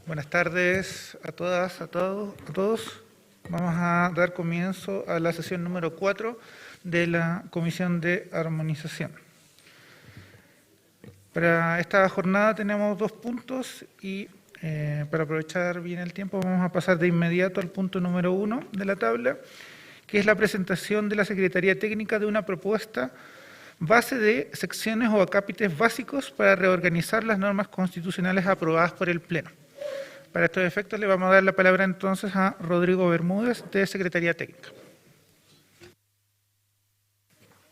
Buenas tardes a todas, a todos. Vamos a dar comienzo a la sesión número 4 de la Comisión de Armonización. Para esta jornada tenemos 2 puntos y para aprovechar bien el tiempo vamos a pasar de inmediato al punto número 1 de la tabla, que es la presentación de la Secretaría Técnica de una propuesta base de secciones o acápites básicos para reorganizar las normas constitucionales aprobadas por el Pleno. Para estos efectos le vamos a dar la palabra entonces a Rodrigo Bermúdez, de Secretaría Técnica.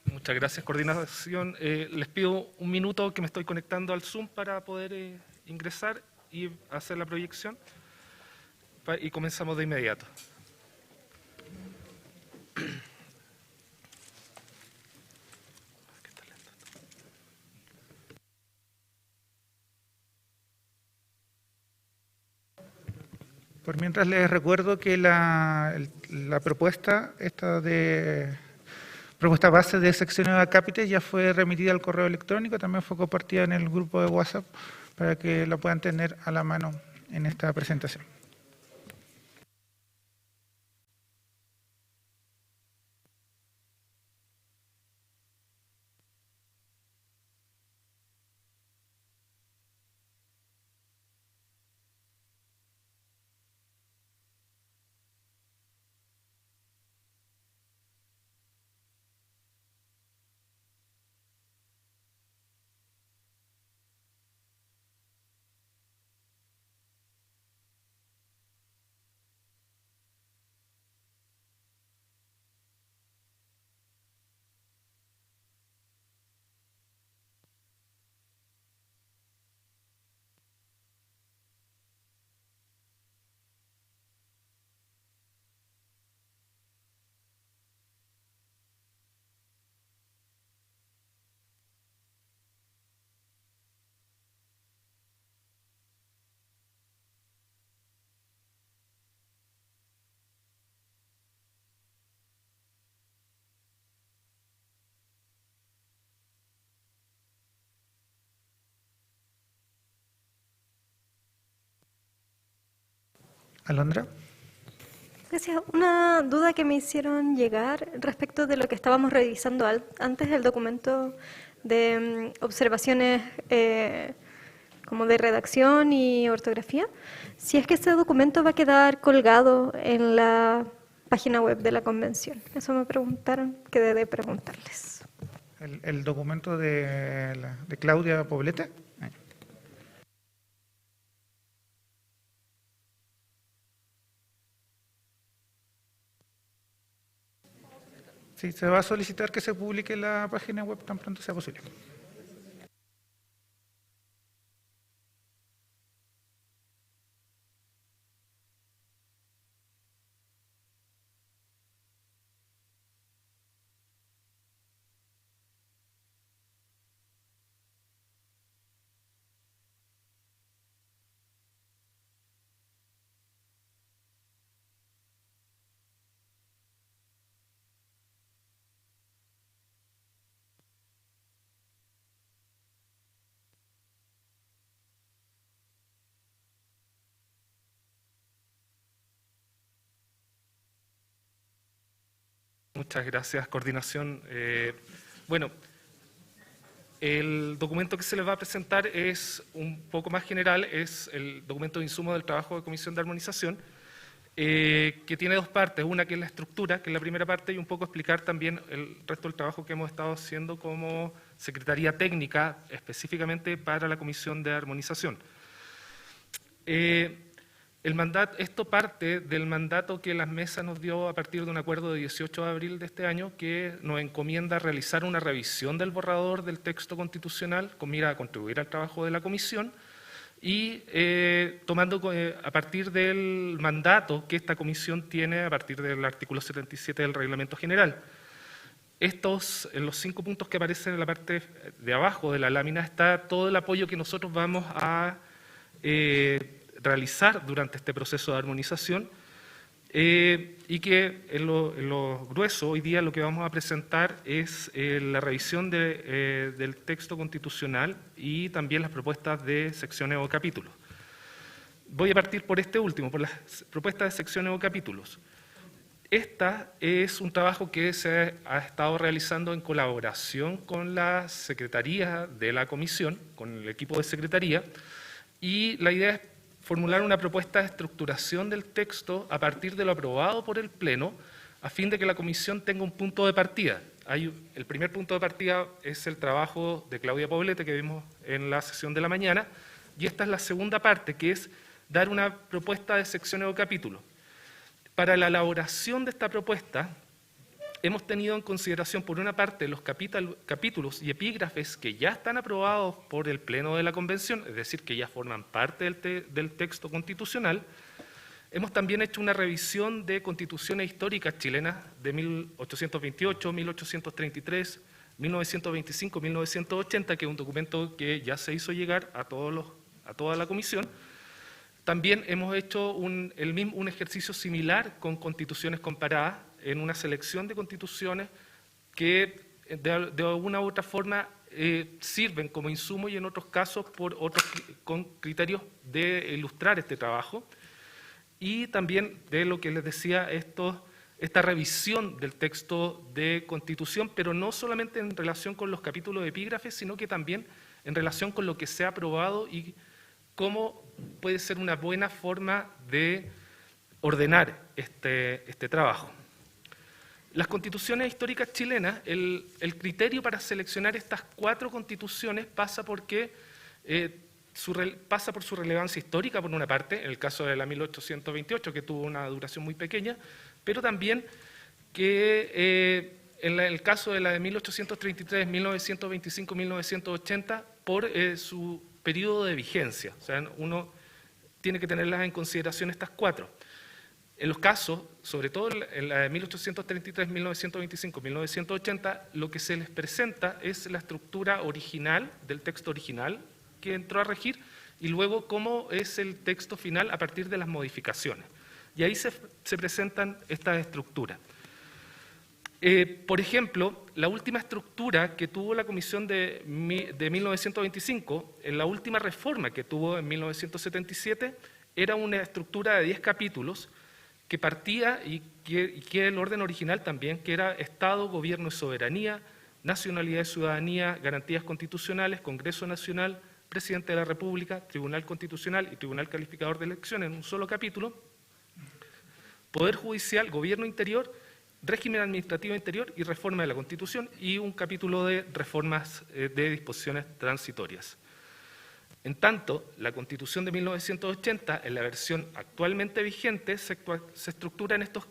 Muchas gracias, coordinación. Les pido un minuto que me estoy conectando al Zoom para poder ingresar y hacer la proyección. Y comenzamos de inmediato. Por mientras les recuerdo que la propuesta propuesta base de secciones de acápites ya fue remitida al correo electrónico, también fue compartida en el grupo de WhatsApp para que la puedan tener a la mano en esta presentación. Alondra. Gracias. Una duda que me hicieron llegar respecto de lo que estábamos revisando antes, el documento de observaciones como de redacción y ortografía. Si es que ese documento va a quedar colgado en la página web de la convención. Eso me preguntaron, quedé de preguntarles. El documento de Claudia Poblete. Sí, se va a solicitar que se publique en la página web tan pronto sea posible. Muchas gracias, coordinación. Bueno, el documento que se les va a presentar es un poco más general, es el documento de insumo del trabajo de Comisión de Armonización, que tiene 2 partes, una que es la estructura, que es la primera parte, y un poco explicar también el resto del trabajo que hemos estado haciendo como Secretaría Técnica, específicamente para la Comisión de Armonización. Esto parte del mandato que las mesas nos dio a partir de un acuerdo de 18 de abril de este año que nos encomienda realizar una revisión del borrador del texto constitucional con mira a contribuir al trabajo de la comisión y tomando a partir del mandato que esta comisión tiene a partir del artículo 77 del Reglamento General. En los 5 puntos que aparecen en la parte de abajo de la lámina está todo el apoyo que nosotros vamos a realizar durante este proceso de armonización y que en lo grueso hoy día lo que vamos a presentar es la revisión del texto constitucional y también las propuestas de secciones o capítulos. Voy a partir por este último, por las propuestas de secciones o capítulos. Esta es un trabajo que se ha estado realizando en colaboración con la Secretaría de la Comisión, con el equipo de Secretaría, y la idea es formular una propuesta de estructuración del texto a partir de lo aprobado por el Pleno, a fin de que la Comisión tenga un punto de partida. El primer punto de partida es el trabajo de Claudia Poblete, que vimos en la sesión de la mañana, y esta es la segunda parte, que es dar una propuesta de secciones o capítulos. Para la elaboración de esta propuesta, hemos tenido en consideración, por una parte, los capítulos y epígrafes que ya están aprobados por el Pleno de la Convención, es decir, que ya forman parte del texto constitucional. Hemos también hecho una revisión de constituciones históricas chilenas de 1828, 1833, 1925, 1980, que es un documento que ya se hizo llegar a toda la Comisión. También hemos hecho un ejercicio similar con constituciones comparadas en una selección de constituciones que de alguna u otra forma sirven como insumo y en otros casos con criterios de ilustrar este trabajo. Y también de lo que les decía, esta revisión del texto de Constitución, pero no solamente en relación con los capítulos de epígrafes, sino que también en relación con lo que se ha aprobado y cómo puede ser una buena forma de ordenar este trabajo. Las constituciones históricas chilenas, el criterio para seleccionar estas 4 constituciones pasa por su relevancia histórica, por una parte, en el caso de la 1828, que tuvo una duración muy pequeña, pero también que en el caso de la de 1833, 1925, 1980, por su periodo de vigencia. O sea, uno tiene que tenerlas en consideración estas 4. En los casos, sobre todo en la de 1833, 1925, 1980, lo que se les presenta es la estructura original del texto original que entró a regir y luego cómo es el texto final a partir de las modificaciones. Y ahí se presentan estas estructuras. Por ejemplo, la última estructura que tuvo la Comisión de 1925, en la última reforma que tuvo en 1977, era una estructura de 10 capítulos que partía y que el orden original también, que era Estado, Gobierno y Soberanía, Nacionalidad y Ciudadanía, Garantías Constitucionales, Congreso Nacional, Presidente de la República, Tribunal Constitucional y Tribunal Calificador de Elecciones en un solo capítulo, Poder Judicial, Gobierno Interior, Régimen Administrativo Interior y Reforma de la Constitución, y un capítulo de reformas de disposiciones transitorias. En tanto, la Constitución de 1980, en la versión actualmente vigente, se estructura en estos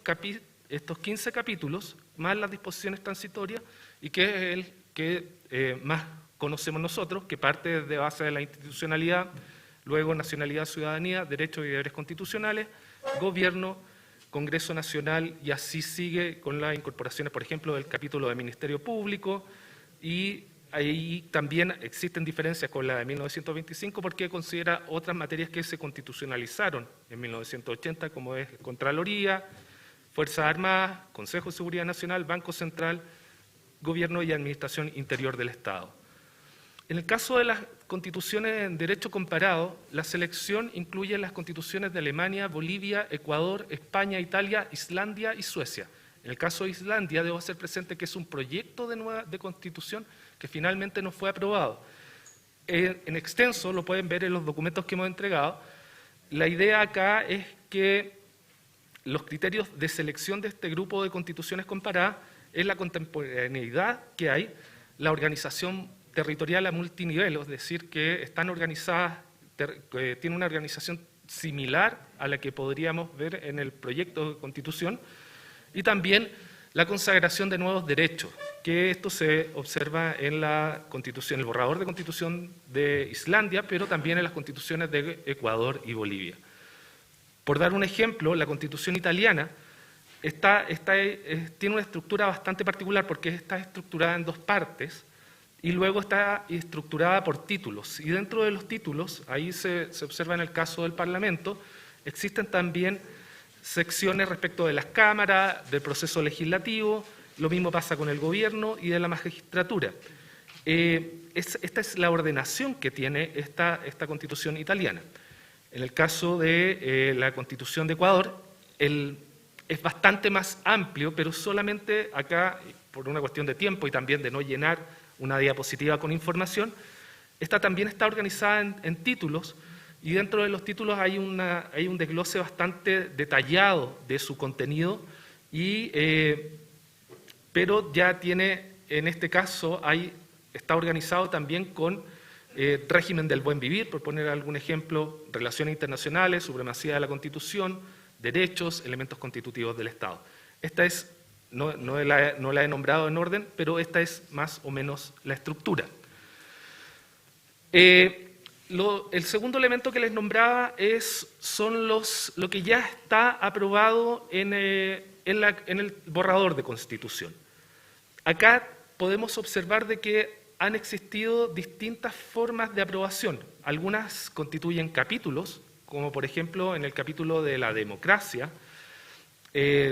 15 capítulos, más las disposiciones transitorias, y que es el que más conocemos nosotros, que parte de base de la institucionalidad, luego nacionalidad, ciudadanía, derechos y deberes constitucionales, gobierno, Congreso Nacional, y así sigue con las incorporaciones, por ejemplo, del capítulo de Ministerio Público, y ahí también existen diferencias con la de 1925 porque considera otras materias que se constitucionalizaron en 1980, como es Contraloría, Fuerzas Armadas, Consejo de Seguridad Nacional, Banco Central, Gobierno y Administración Interior del Estado. En el caso de las constituciones en derecho comparado, la selección incluye las constituciones de Alemania, Bolivia, Ecuador, España, Italia, Islandia y Suecia. En el caso de Islandia, debo hacer presente que es un proyecto de constitución que finalmente no fue aprobado. En extenso, lo pueden ver en los documentos que hemos entregado. La idea acá es que los criterios de selección de este grupo de constituciones comparadas es la contemporaneidad que hay, la organización territorial a multinivel, es decir, que están organizadas, tienen una organización similar a la que podríamos ver en el proyecto de constitución, y también la consagración de nuevos derechos, que esto se observa en la constitución, el borrador de constitución de Islandia, pero también en las constituciones de Ecuador y Bolivia. Por dar un ejemplo, la constitución italiana tiene una estructura bastante particular porque está estructurada en 2 partes y luego está estructurada por títulos. Y dentro de los títulos, ahí se observa en el caso del Parlamento, existen también secciones respecto de las cámaras, del proceso legislativo, lo mismo pasa con el gobierno y de la magistratura. Esta es la ordenación que tiene esta constitución italiana. En el caso de la Constitución de Ecuador, es bastante más amplio, pero solamente acá, por una cuestión de tiempo y también de no llenar una diapositiva con información, esta también está organizada en títulos, y dentro de los títulos hay un desglose bastante detallado de su contenido, pero ya tiene, en este caso, está organizado también con régimen del buen vivir, por poner algún ejemplo, relaciones internacionales, supremacía de la Constitución, derechos, elementos constitutivos del Estado. Esta es, no la he nombrado en orden, pero esta es más o menos la estructura. El segundo elemento que les nombraba son lo que ya está aprobado en el borrador de Constitución. Acá podemos observar de que han existido distintas formas de aprobación. Algunas constituyen capítulos, como por ejemplo en el capítulo de la democracia,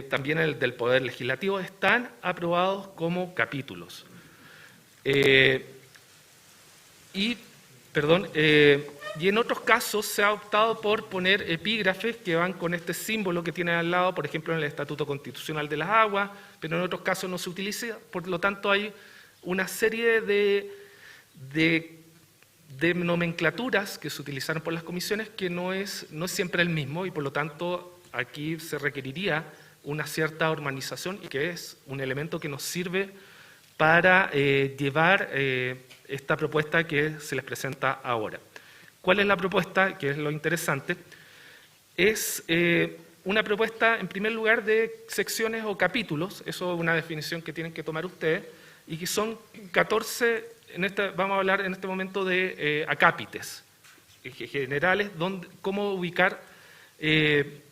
también el del poder legislativo, están aprobados como capítulos. Y en otros casos se ha optado por poner epígrafes que van con este símbolo que tiene al lado, por ejemplo en el Estatuto Constitucional de las Aguas, pero en otros casos no se utiliza, por lo tanto hay una serie de nomenclaturas que se utilizaron por las comisiones que no es siempre el mismo, y por lo tanto aquí se requeriría una cierta organización, y que es un elemento que nos sirve para llevar esta propuesta que se les presenta ahora. ¿Cuál es la propuesta? Que es lo interesante. Es una propuesta, en primer lugar, de secciones o capítulos, eso es una definición que tienen que tomar ustedes, y que son 14, vamos a hablar en este momento de acápites generales, cómo ubicar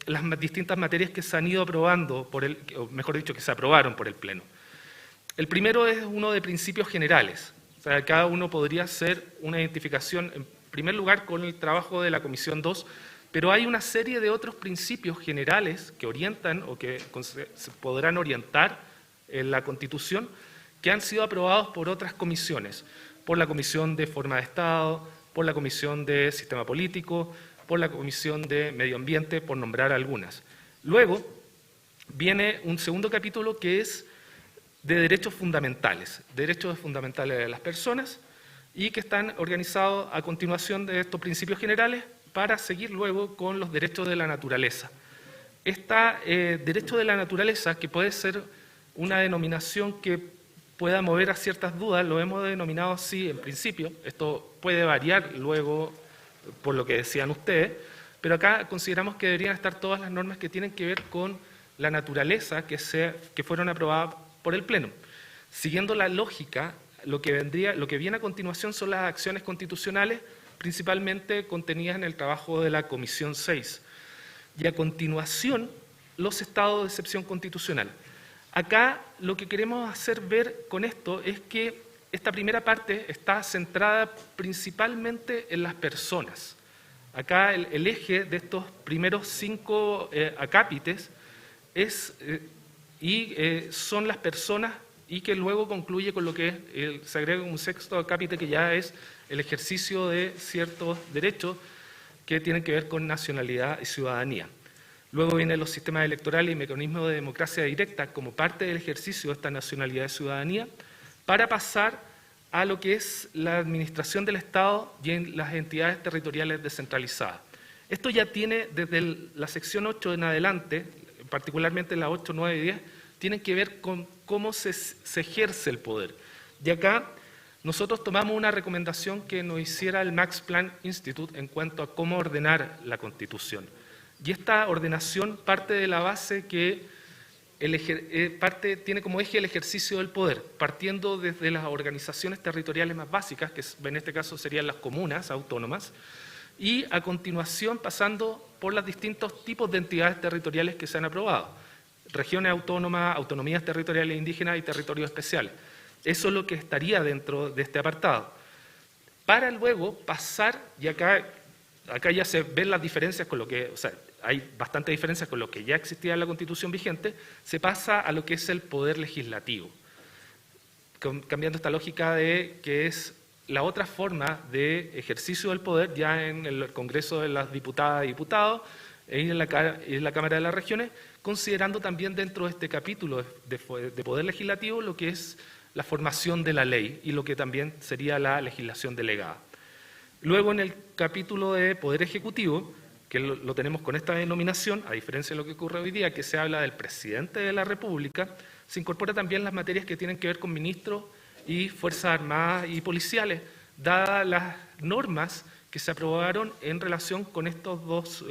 las distintas materias que se han ido aprobando, o mejor dicho, que se aprobaron por el Pleno. El primero es uno de principios generales, o sea, cada uno podría hacer una identificación, en primer lugar, con el trabajo de la Comisión 2, pero hay una serie de otros principios generales que orientan o que se podrán orientar en la Constitución, que han sido aprobados por otras comisiones, por la Comisión de Forma de Estado, por la Comisión de Sistema Político, por la Comisión de Medio Ambiente, por nombrar algunas. Luego viene un segundo capítulo que es de derechos fundamentales de las personas, y que están organizados a continuación de estos principios generales para seguir luego con los derechos de la naturaleza. Derecho de la naturaleza, que puede ser una denominación que pueda mover a ciertas dudas, lo hemos denominado así en principio, esto puede variar luego por lo que decían ustedes, pero acá consideramos que deberían estar todas las normas que tienen que ver con la naturaleza que fueron aprobadas por el Pleno. Siguiendo la lógica, lo que viene a continuación son las acciones constitucionales, principalmente contenidas en el trabajo de la Comisión 6. Y a continuación, los estados de excepción constitucional. Acá lo que queremos hacer ver con esto es que esta primera parte está centrada principalmente en las personas. Acá el eje de estos primeros 5 acápites son las personas, y que luego concluye con lo que se agrega un sexto acápite, que ya es el ejercicio de ciertos derechos que tienen que ver con nacionalidad y ciudadanía. Luego vienen los sistemas electorales y mecanismos de democracia directa como parte del ejercicio de esta nacionalidad y ciudadanía, para pasar a lo que es la administración del Estado y en las entidades territoriales descentralizadas. Esto ya tiene desde la sección 8 en adelante, particularmente la 8, 9 y 10, tienen que ver con cómo se ejerce el poder. Y acá nosotros tomamos una recomendación que nos hiciera el Max Planck Institute en cuanto a cómo ordenar la Constitución. Y esta ordenación parte de la base que tiene como eje el ejercicio del poder, partiendo desde las organizaciones territoriales más básicas, que en este caso serían las comunas autónomas, y a continuación pasando por los distintos tipos de entidades territoriales que se han aprobado: regiones autónomas, autonomías territoriales indígenas y territorios especiales. Eso es lo que estaría dentro de este apartado. Para luego pasar, y acá ya se ven las diferencias con lo que, o sea, hay bastantes diferencias con lo que ya existía en la Constitución vigente, se pasa a lo que es el poder legislativo, cambiando esta lógica de que es la otra forma de ejercicio del poder ya en el Congreso de las Diputadas y Diputados y en la Cámara de las Regiones, considerando también dentro de este capítulo de Poder Legislativo lo que es la formación de la ley y lo que también sería la legislación delegada. Luego en el capítulo de Poder Ejecutivo, que lo tenemos con esta denominación, a diferencia de lo que ocurre hoy día, que se habla del Presidente de la República, se incorpora también las materias que tienen que ver con ministros y Fuerzas Armadas y policiales, dadas las normas que se aprobaron en relación con estos dos,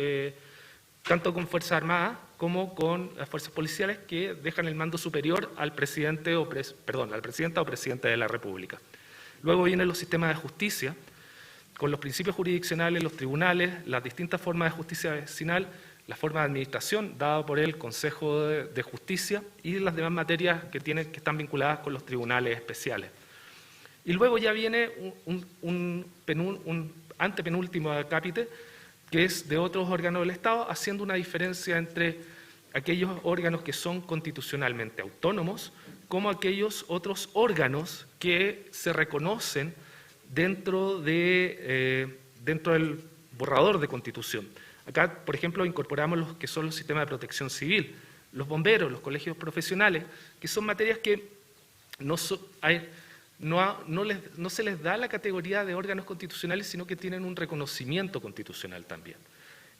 tanto con Fuerzas Armadas como con las fuerzas policiales, que dejan el mando superior al presidente al presidenta o presidente de la República. Luego vienen los sistemas de justicia, con los principios jurisdiccionales, los tribunales, las distintas formas de justicia vecinal, la forma de administración dada por el Consejo de Justicia y las demás materias que están vinculadas con los tribunales especiales. Y luego ya viene un antepenúltimo acápite, que es de otros órganos del Estado, haciendo una diferencia entre aquellos órganos que son constitucionalmente autónomos, como aquellos otros órganos que se reconocen dentro del borrador de Constitución. Acá, por ejemplo, incorporamos los que son los sistemas de protección civil, los bomberos, los colegios profesionales, que son materias que no se les da la categoría de órganos constitucionales, sino que tienen un reconocimiento constitucional también.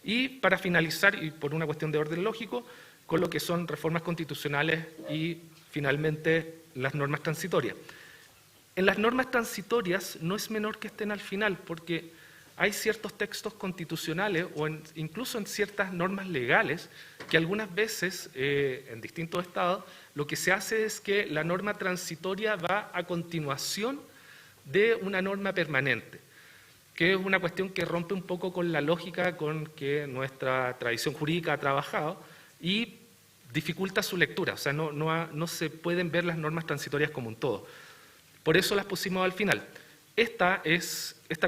Y para finalizar, y por una cuestión de orden lógico, con lo que son reformas constitucionales y finalmente las normas transitorias. En las normas transitorias no es menor que estén al final, porque hay ciertos textos constitucionales o incluso en ciertas normas legales que algunas veces en distintos estados lo que se hace es que la norma transitoria va a continuación de una norma permanente, que es una cuestión que rompe un poco con la lógica con que nuestra tradición jurídica ha trabajado y dificulta su lectura, o sea, no se pueden ver las normas transitorias como un todo. Por eso las pusimos al final. Esta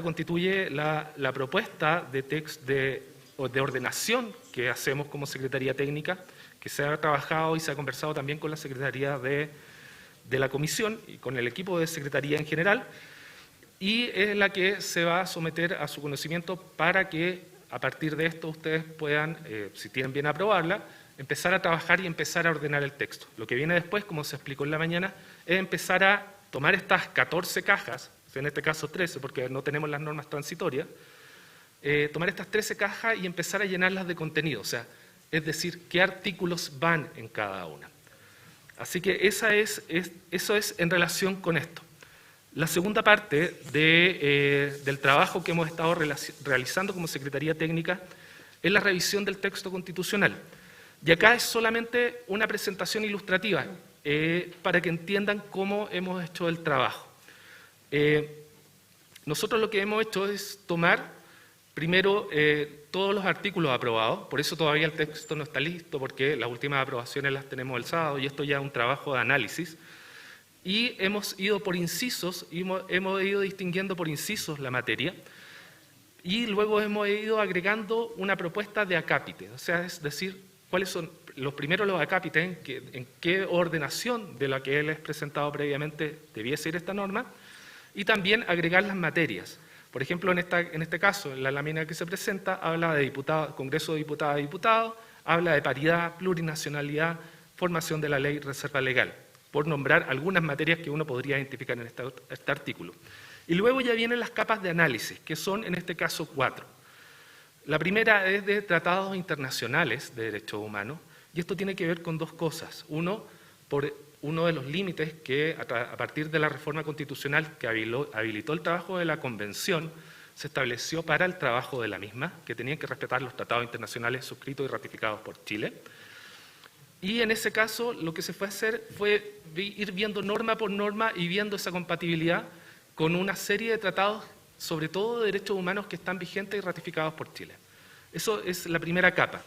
constituye la propuesta de ordenación que hacemos como Secretaría Técnica, que se ha trabajado y se ha conversado también con la Secretaría de la Comisión y con el equipo de Secretaría en general, y es la que se va a someter a su conocimiento para que a partir de esto ustedes puedan, si tienen bien aprobarla, empezar a trabajar y empezar a ordenar el texto. Lo que viene después, como se explicó en la mañana, es empezar a tomar estas 14 cajas, en este caso 13, porque no tenemos las normas transitorias, tomar estas 13 cajas y empezar a llenarlas de contenido, o sea, es decir, qué artículos van en cada una. Así que eso es en relación con esto. La segunda parte del trabajo que hemos estado realizando como Secretaría Técnica es la revisión del texto constitucional. Y acá es solamente una presentación ilustrativa para que entiendan cómo hemos hecho el trabajo. Nosotros lo que hemos hecho es tomar primero todos los artículos aprobados, por eso todavía el texto no está listo, porque las últimas aprobaciones las tenemos el sábado y esto ya es un trabajo de análisis. Y hemos ido por incisos, hemos ido distinguiendo por incisos la materia y luego hemos ido agregando una propuesta de acápite, o sea, es decir, cuáles son los acápites, en qué ordenación de la que les he presentado previamente debiese ir esta norma, y también agregar las materias. Por ejemplo, en este caso, en la lámina que se presenta, habla de Congreso de Diputadas y Diputados, habla de paridad, plurinacionalidad, formación de la ley, reserva legal, por nombrar algunas materias que uno podría identificar en este artículo. Y luego ya vienen las capas de análisis, que son en este caso 4. La primera es de tratados internacionales de derechos humanos, y esto tiene que ver con dos cosas. Uno, por uno de los límites que a partir de la reforma constitucional que habilitó el trabajo de la Convención, se estableció para el trabajo de la misma, que tenían que respetar los tratados internacionales suscritos y ratificados por Chile. Y en ese caso lo que se fue a hacer fue ir viendo norma por norma y viendo esa compatibilidad con una serie de tratados, sobre todo de derechos humanos, que están vigentes y ratificados por Chile. Eso es la primera capa.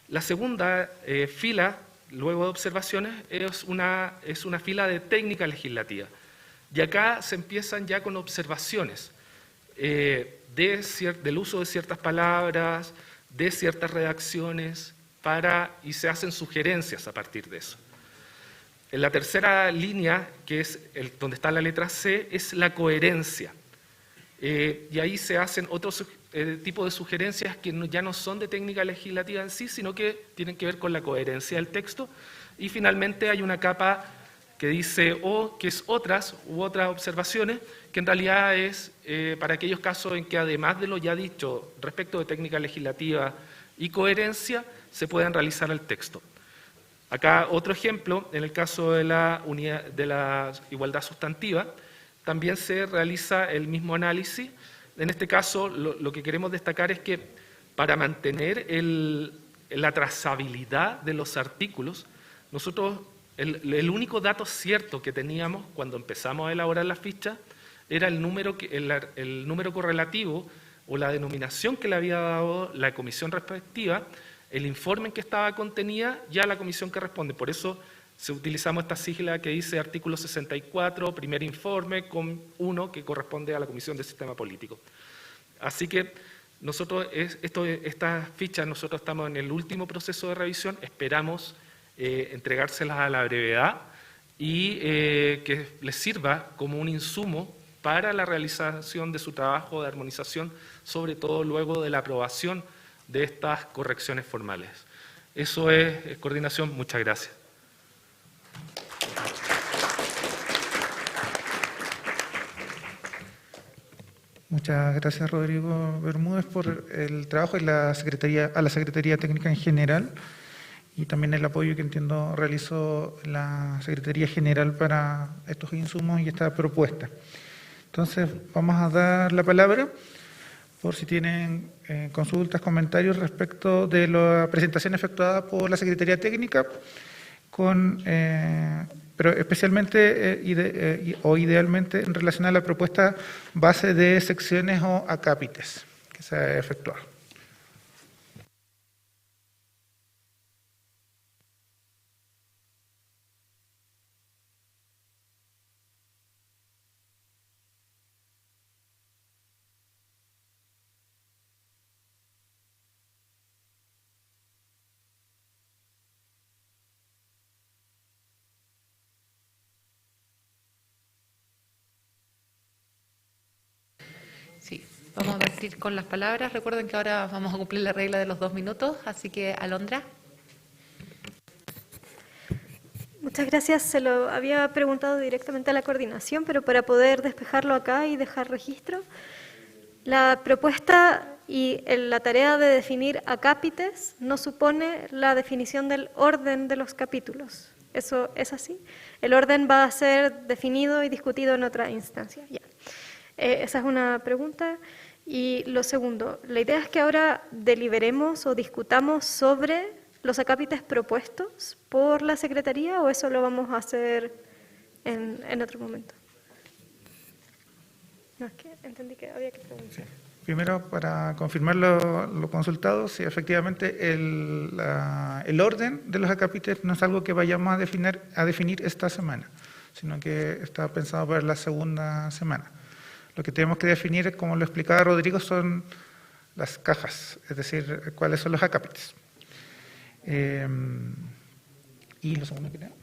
La segunda fila, luego de observaciones, es una fila de técnica legislativa. Y acá se empiezan ya con observaciones del uso de ciertas palabras, de ciertas redacciones, y se hacen sugerencias a partir de eso. En la tercera línea, que es donde está la letra C, es la coherencia. y ahí se hacen otros tipos de sugerencias que ya no son de técnica legislativa en sí, sino que tienen que ver con la coherencia del texto. Y finalmente hay una capa que dice que es otras u otras observaciones, que en realidad es para aquellos casos en que además de lo ya dicho respecto de técnica legislativa y coherencia, se puedan realizar al texto. Acá otro ejemplo, en el caso de la igualdad sustantiva, también se realiza el mismo análisis. En este caso, lo que queremos destacar es que para mantener la trazabilidad de los artículos, nosotros, el único dato cierto que teníamos cuando empezamos a elaborar la ficha era el número correlativo o la denominación que le había dado la comisión respectiva, el informe en que estaba contenida, ya la comisión que responde. Por eso utilizamos esta sigla que dice artículo 64, primer informe, con 1, que corresponde a la Comisión del Sistema Político. Así que nosotros, estas fichas, nosotros estamos en el último proceso de revisión, esperamos entregárselas a la brevedad y que les sirva como un insumo para la realización de su trabajo de armonización, sobre todo luego de la aprobación de estas correcciones formales. Eso es coordinación. Muchas gracias. Muchas gracias, Rodrigo Bermúdez, por el trabajo y a la Secretaría Técnica en general y también el apoyo que entiendo realizó la Secretaría General para estos insumos y esta propuesta. Entonces, vamos a dar la palabra por si tienen consultas, comentarios respecto de la presentación efectuada por la Secretaría Técnica, pero especialmente o idealmente en relación a la propuesta base de secciones o acápites que se ha efectuado. Sí, vamos a partir con las palabras. Recuerden que ahora vamos a cumplir la regla de los 2 minutos, así que Alondra. Muchas gracias. Se lo había preguntado directamente a la coordinación, pero para poder despejarlo acá y dejar registro, la propuesta y la tarea de definir acápites no supone la definición del orden de los capítulos. ¿Eso es así? El orden va a ser definido y discutido en otra instancia. Ya. Esa es una pregunta. Y lo segundo, la idea es que ahora deliberemos o discutamos sobre los acápites propuestos por la Secretaría, o eso lo vamos a hacer en otro momento. No, es que entendí que había que preguntar. Sí. Primero, para confirmar lo consultado, si efectivamente el orden de los acápites no es algo que vayamos a definir esta semana, sino que está pensado para la segunda semana. Lo que tenemos que definir, como lo explicaba Rodrigo, son las cajas, es decir, cuáles son los acápites. ¿Y lo segundo que tengo?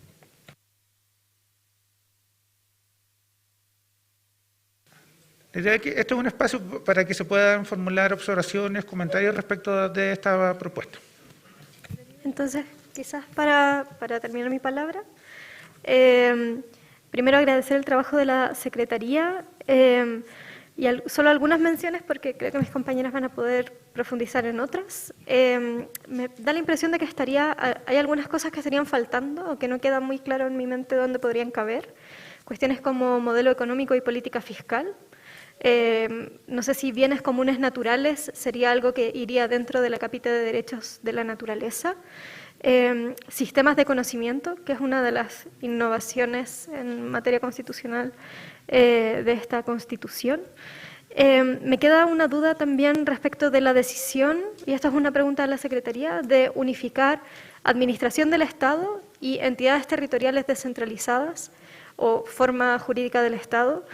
La idea es que esto es un espacio para que se puedan formular observaciones, comentarios respecto de esta propuesta. Entonces, quizás para terminar mi palabra, primero agradecer el trabajo de la Secretaría y solo algunas menciones porque creo que mis compañeras van a poder profundizar en otras. Me da la impresión de que hay algunas cosas que estarían faltando o que no queda muy claro en mi mente dónde podrían caber. Cuestiones como modelo económico y política fiscal. No sé si bienes comunes naturales sería algo que iría dentro del acápite de derechos de la naturaleza. Sistemas de conocimiento, que es una de las innovaciones en materia constitucional de esta Constitución. Me queda una duda también respecto de la decisión, y esta es una pregunta a la Secretaría, de unificar administración del Estado y entidades territoriales descentralizadas o forma jurídica del Estado.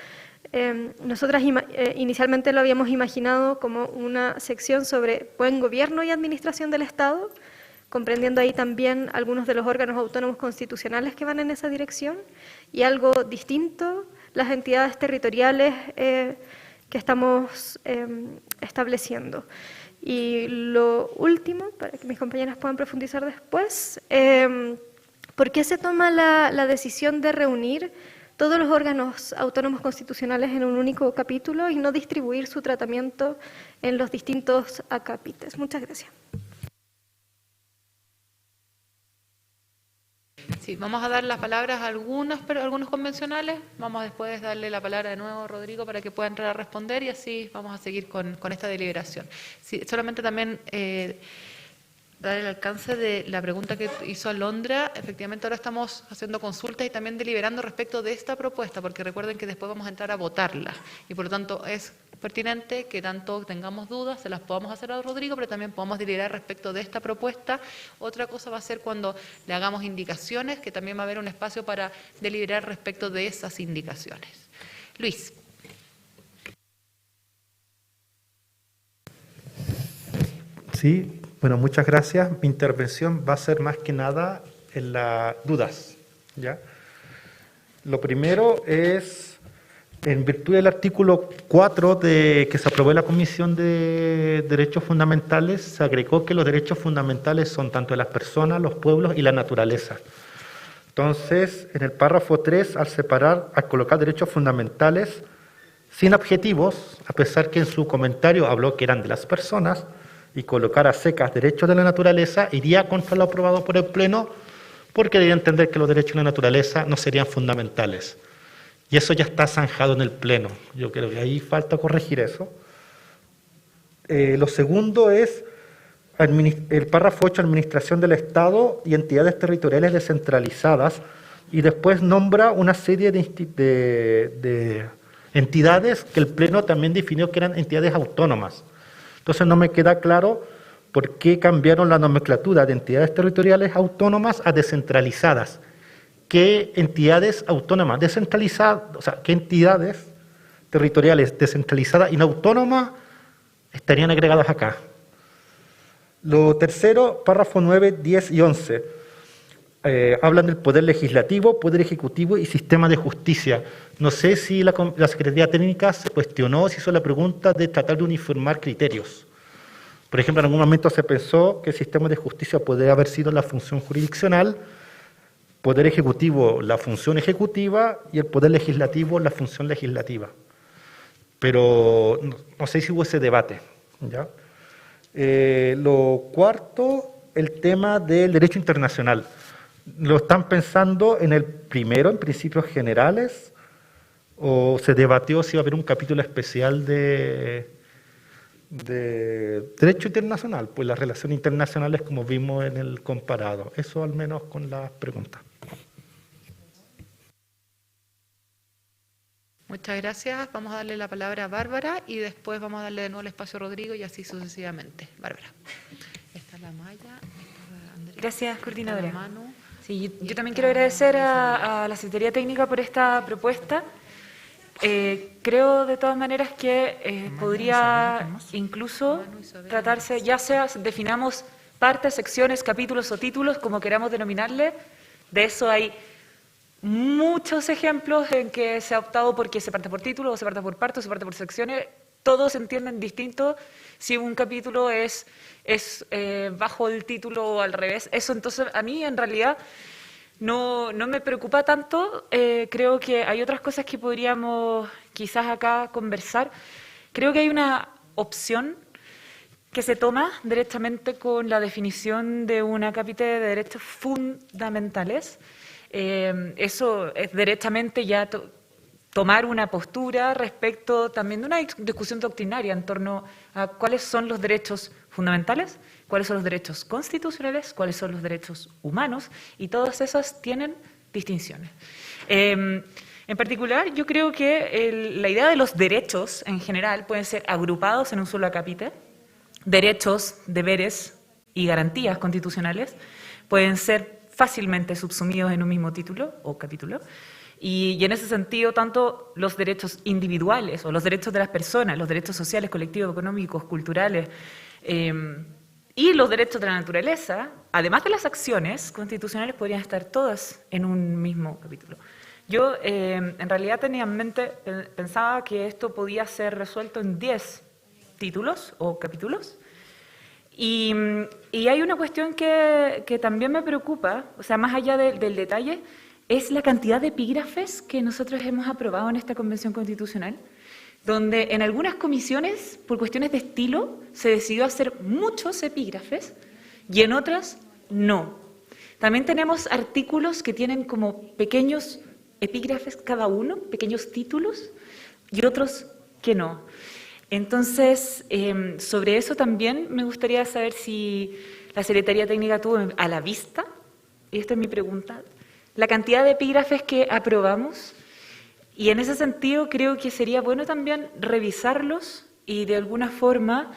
Nosotras inicialmente lo habíamos imaginado como una sección sobre buen gobierno y administración del Estado, comprendiendo ahí también algunos de los órganos autónomos constitucionales que van en esa dirección, y algo distinto, las entidades territoriales que estamos estableciendo. Y lo último, para que mis compañeras puedan profundizar después, ¿por qué se toma la decisión de reunir todos los órganos autónomos constitucionales en un único capítulo y no distribuir su tratamiento en los distintos acápites? Muchas gracias. Sí, vamos a dar las palabras a algunos convencionales. Vamos después darle la palabra de nuevo a Rodrigo para que pueda entrar a responder y así vamos a seguir con esta deliberación. Sí, solamente también dar el alcance de la pregunta que hizo Alondra. Efectivamente, ahora estamos haciendo consultas y también deliberando respecto de esta propuesta, porque recuerden que después vamos a entrar a votarla. Y por lo tanto, es pertinente que tanto tengamos dudas, se las podamos hacer a Rodrigo, pero también podamos deliberar respecto de esta propuesta. Otra cosa va a ser cuando le hagamos indicaciones, que también va a haber un espacio para deliberar respecto de esas indicaciones. Luis. Sí. Bueno, muchas gracias. Mi intervención va a ser más que nada en las dudas, ¿ya? Lo primero es, en virtud del artículo 4 que se aprobó en la Comisión de Derechos Fundamentales, se agregó que los derechos fundamentales son tanto de las personas, los pueblos y la naturaleza. Entonces, en el párrafo 3, al colocar derechos fundamentales sin adjetivos, a pesar que en su comentario habló que eran de las personas, y colocar a secas derechos de la naturaleza, iría contra lo aprobado por el Pleno, porque debía entender que los derechos de la naturaleza no serían fundamentales. Y eso ya está zanjado en el Pleno. Yo creo que ahí falta corregir eso. Lo segundo es el párrafo 8, Administración del Estado y entidades territoriales descentralizadas, y después nombra una serie de entidades que el Pleno también definió que eran entidades autónomas. Entonces no me queda claro por qué cambiaron la nomenclatura de entidades territoriales autónomas a descentralizadas. ¿Qué entidades autónomas descentralizadas, o sea, qué entidades territoriales descentralizadas y no autónomas estarían agregadas acá? Lo tercero, párrafo 9, 10 y 11. Hablan del poder legislativo, poder ejecutivo y sistema de justicia. No sé si la Secretaría Técnica se cuestionó, se hizo la pregunta de tratar de uniformar criterios. Por ejemplo, en algún momento se pensó que el sistema de justicia podría haber sido la función jurisdiccional, poder ejecutivo la función ejecutiva y el poder legislativo la función legislativa. Pero no sé si hubo ese debate, ¿ya? Lo cuarto, el tema del derecho internacional. ¿Lo están pensando en el primero, en principios generales? ¿O se debatió si iba a haber un capítulo especial de derecho internacional? Pues las relaciones internacionales, como vimos en el comparado. Eso al menos con las preguntas. Muchas gracias. Vamos a darle la palabra a Bárbara y después vamos a darle de nuevo el espacio a Rodrigo y así sucesivamente. Bárbara. Esta es la Maya, esta es Andrea. Gracias, coordinadora. Esta es la Manu. Sí, yo también quiero agradecer a la Secretaría Técnica por esta propuesta. Creo de todas maneras que podría incluso tratarse, ya sea definamos partes, secciones, capítulos o títulos, como queramos denominarle. De eso hay muchos ejemplos en que se ha optado porque se parte por título, o se parte por partes, o se parte por secciones. Todos entienden distinto si un capítulo es bajo el título o al revés. Eso entonces a mí en realidad no me preocupa tanto. Creo que hay otras cosas que podríamos quizás acá conversar. Creo que hay una opción que se toma directamente con la definición de un acápite de derechos fundamentales. Eso es directamente ya tomar una postura respecto también de una discusión doctrinaria en torno a cuáles son los derechos fundamentales, cuáles son los derechos constitucionales, cuáles son los derechos humanos, y todas esas tienen distinciones. En particular, yo creo que la idea de los derechos en general pueden ser agrupados en un solo acápite. Derechos, deberes y garantías constitucionales pueden ser fácilmente subsumidos en un mismo título o capítulo. Y en ese sentido, tanto los derechos individuales o los derechos de las personas, los derechos sociales, colectivos, económicos, culturales y los derechos de la naturaleza, además de las acciones constitucionales, podrían estar todas en un mismo capítulo. Yo en realidad tenía en mente, pensaba que esto podía ser resuelto en 10 títulos o capítulos. Y hay una cuestión que también me preocupa, o sea, más allá del detalle, es la cantidad de epígrafes que nosotros hemos aprobado en esta Convención Constitucional, donde en algunas comisiones, por cuestiones de estilo, se decidió hacer muchos epígrafes y en otras no. También tenemos artículos que tienen como pequeños epígrafes cada uno, pequeños títulos, y otros que no. Entonces, sobre eso también me gustaría saber si la Secretaría Técnica tuvo a la vista, y esta es mi pregunta, la cantidad de epígrafes que aprobamos, y en ese sentido creo que sería bueno también revisarlos y de alguna forma,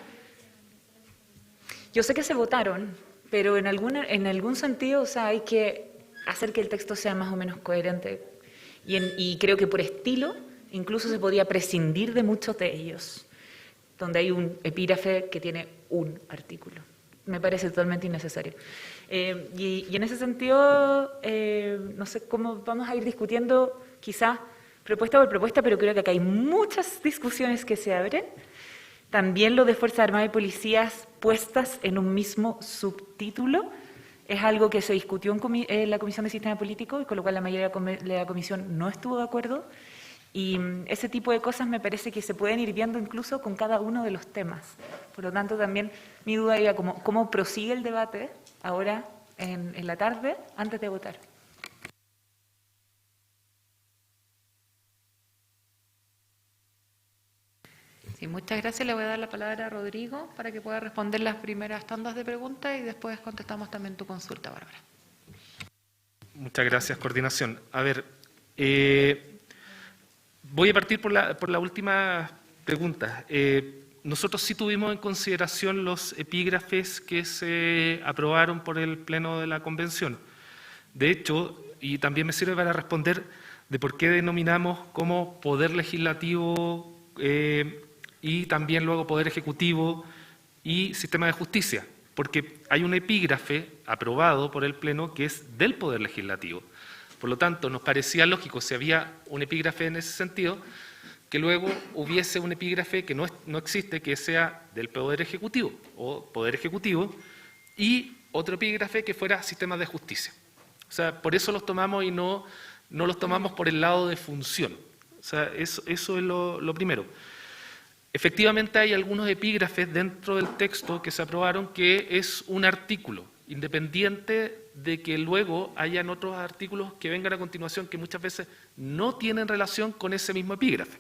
yo sé que se votaron, pero en algún sentido, o sea, hay que hacer que el texto sea más o menos coherente, y creo que por estilo incluso se podía prescindir de muchos de ellos, donde hay un epígrafe que tiene un artículo. Me parece totalmente innecesario. Y en ese sentido, no sé cómo vamos a ir discutiendo, quizás propuesta por propuesta, pero creo que acá hay muchas discusiones que se abren. También lo de Fuerzas Armadas y Policías puestas en un mismo subtítulo es algo que se discutió en la Comisión de Sistema Político y con lo cual la mayoría de la Comisión no estuvo de acuerdo. Y ese tipo de cosas me parece que se pueden ir viendo incluso con cada uno de los temas. Por lo tanto, también mi duda era cómo prosigue el debate ahora en la tarde, antes de votar. Sí, muchas gracias. Le voy a dar la palabra a Rodrigo para que pueda responder las primeras tandas de preguntas y después contestamos también tu consulta, Bárbara. Muchas gracias, coordinación. A ver, voy a partir por la última pregunta. Nosotros sí tuvimos en consideración los epígrafes que se aprobaron por el Pleno de la Convención. De hecho, y también me sirve para responder de por qué denominamos como Poder Legislativo y también luego Poder Ejecutivo y Sistema de Justicia, porque hay un epígrafe aprobado por el Pleno que es del Poder Legislativo. Por lo tanto, nos parecía lógico, si había un epígrafe en ese sentido, que luego hubiese un epígrafe que no existe, que sea del Poder Ejecutivo o Poder Ejecutivo, y otro epígrafe que fuera Sistema de Justicia. O sea, por eso los tomamos y no los tomamos por el lado de función. O sea, eso es lo primero. Efectivamente hay algunos epígrafes dentro del texto que se aprobaron que es un artículo, independiente de que luego hayan otros artículos que vengan a continuación que muchas veces no tienen relación con ese mismo epígrafe.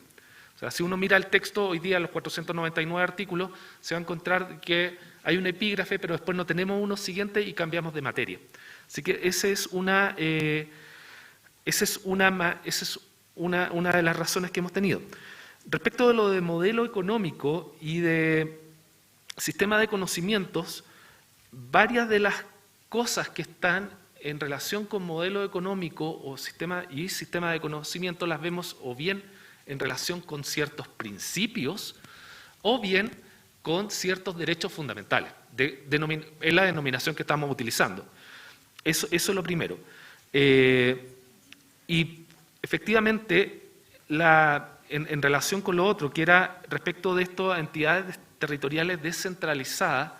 O sea, si uno mira el texto hoy día, los 499 artículos, se va a encontrar que hay un epígrafe, pero después no tenemos uno siguiente y cambiamos de materia. Así que esa es una de las razones que hemos tenido. Respecto de lo de modelo económico y de sistema de conocimientos, varias de las cosas que están en relación con modelo económico o sistema de conocimiento las vemos o bien en relación con ciertos principios o bien con ciertos derechos fundamentales. Es la denominación que estamos utilizando. Eso es lo primero. Y efectivamente, en relación con lo otro, que era respecto de estas entidades territoriales descentralizadas,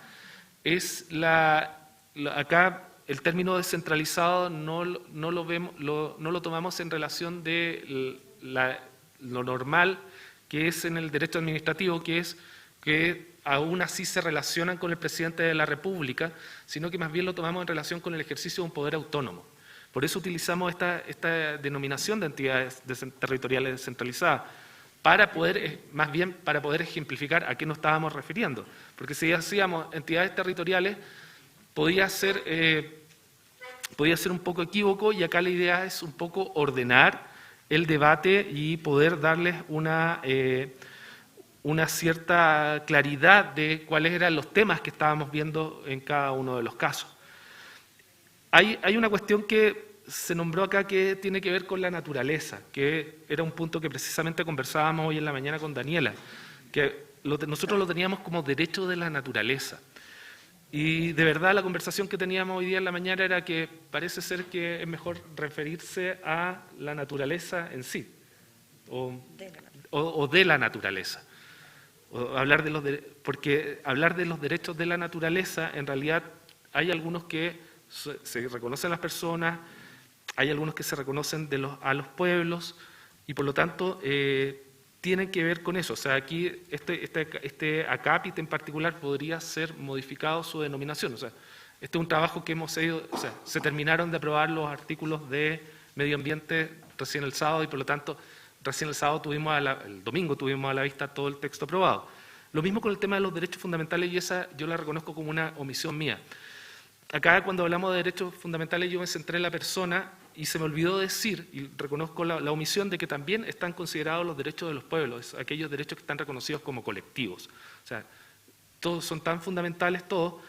acá el término descentralizado no lo tomamos en relación de lo normal que es en el derecho administrativo, que es que aún así se relacionan con el presidente de la República, sino que más bien lo tomamos en relación con el ejercicio de un poder autónomo. Por eso utilizamos esta denominación de entidades territoriales descentralizadas, para poder ejemplificar a qué nos estábamos refiriendo. Porque si decíamos entidades territoriales, podía ser un poco equívoco, y acá la idea es un poco ordenar el debate y poder darles una cierta claridad de cuáles eran los temas que estábamos viendo en cada uno de los casos. Hay una cuestión que se nombró acá que tiene que ver con la naturaleza, que era un punto que precisamente conversábamos hoy en la mañana con Daniela, que nosotros lo teníamos como derecho de la naturaleza. Y de verdad la conversación que teníamos hoy día en la mañana era que parece ser que es mejor referirse a la naturaleza en sí, o de la naturaleza. O hablar porque hablar de los derechos de la naturaleza, en realidad hay algunos que se reconocen a las personas, hay algunos que se reconocen a los pueblos, y por lo tanto tienen que ver con eso. O sea, aquí este acápite en particular podría ser modificado su denominación. O sea, este es un trabajo que hemos hecho, o sea, se terminaron de aprobar los artículos de medio ambiente recién el sábado, y por lo tanto recién el sábado el domingo tuvimos a la vista todo el texto aprobado. Lo mismo con el tema de los derechos fundamentales, y esa yo la reconozco como una omisión mía. Acá cuando hablamos de derechos fundamentales yo me centré en la persona y se me olvidó decir, y reconozco la omisión de que también están considerados los derechos de los pueblos, aquellos derechos que están reconocidos como colectivos. O sea, todos son tan fundamentales todos,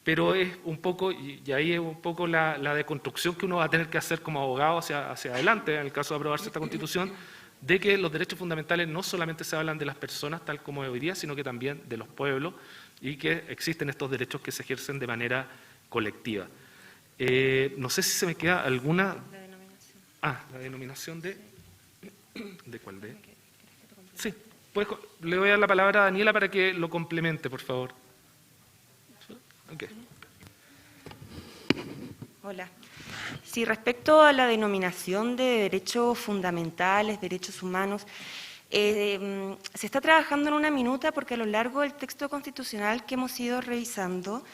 pero es un poco, y ahí es un poco la deconstrucción que uno va a tener que hacer como abogado hacia adelante, en el caso de aprobarse esta Constitución, de que los derechos fundamentales no solamente se hablan de las personas tal como hoy día, sino que también de los pueblos, y que existen estos derechos que se ejercen de manera colectiva. No sé si se me queda alguna... La denominación. La denominación de... ¿De cuál? Sí, le voy a dar la palabra a Daniela para que lo complemente, por favor. Okay. Hola. Sí, respecto a la denominación de derechos fundamentales, derechos humanos, se está trabajando en una minuta porque a lo largo del texto constitucional que hemos ido revisando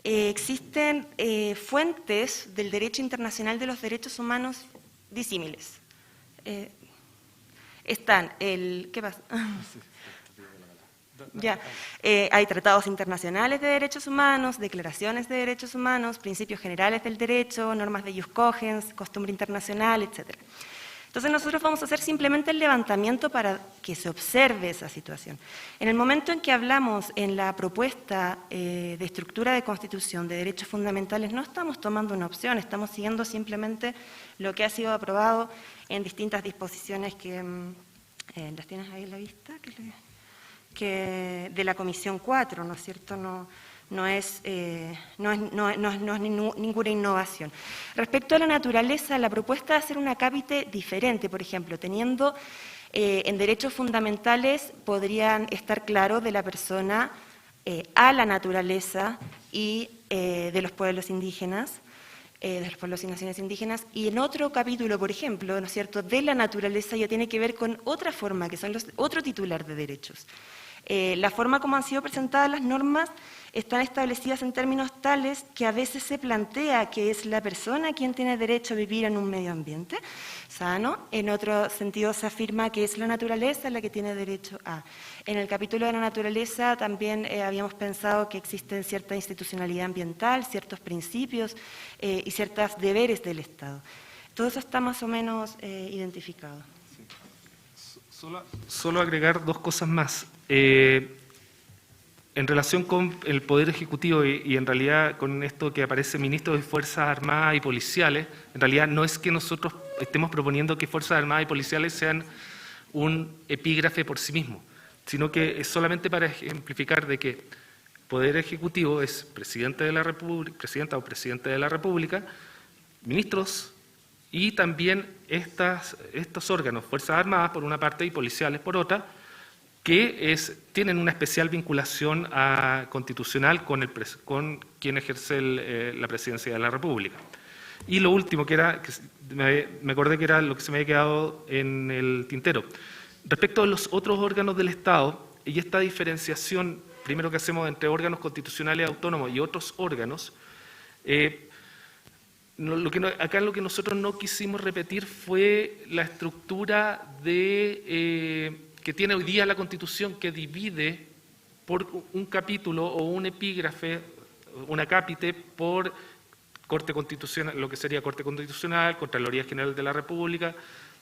existen fuentes del derecho internacional de los derechos humanos disímiles. Están ¿qué pasa? Ya, hay tratados internacionales de derechos humanos, declaraciones de derechos humanos, principios generales del derecho, normas de ius cogens, costumbre internacional, etc. Entonces nosotros vamos a hacer simplemente el levantamiento para que se observe esa situación. En el momento en que hablamos en la propuesta de estructura de constitución de derechos fundamentales, no estamos tomando una opción, estamos siguiendo simplemente lo que ha sido aprobado en distintas disposiciones que las tienes ahí a la vista, que de la Comisión 4, ¿no es cierto? No es ninguna innovación. Respecto a la naturaleza, la propuesta de hacer un acápite diferente, por ejemplo, teniendo en derechos fundamentales podrían estar claros de la persona a la naturaleza y de los pueblos indígenas, de los pueblos y naciones indígenas, y en otro capítulo, por ejemplo, ¿no es cierto?, de la naturaleza ya tiene que ver con otra forma, que son otro titular de derechos. La forma como han sido presentadas las normas están establecidas en términos tales que a veces se plantea que es la persona quien tiene derecho a vivir en un medio ambiente sano, en otro sentido se afirma que es la naturaleza la que tiene derecho a. En el capítulo de la naturaleza también habíamos pensado que existe cierta institucionalidad ambiental, ciertos principios y ciertos deberes del Estado. Todo eso está más o menos identificado. Solo agregar dos cosas más. En relación con el Poder Ejecutivo y en realidad con esto que aparece ministro de Fuerzas Armadas y Policiales, en realidad no es que nosotros estemos proponiendo que Fuerzas Armadas y Policiales sean un epígrafe por sí mismo, sino que es solamente para ejemplificar de que Poder Ejecutivo es presidente de la República, presidenta o presidente de la República, ministros y también estos órganos, Fuerzas Armadas por una parte y policiales por otra, que tienen una especial vinculación constitucional con quien ejerce la presidencia de la República. Y lo último, que me acordé que era lo que se me había quedado en el tintero. Respecto a los otros órganos del Estado, y esta diferenciación, primero que hacemos entre órganos constitucionales autónomos y otros órganos, acá lo que nosotros no quisimos repetir fue la estructura que tiene hoy día la Constitución, que divide por un capítulo o un epígrafe, un acápite por Corte Constitucional, lo que sería Corte Constitucional, Contraloría General de la República,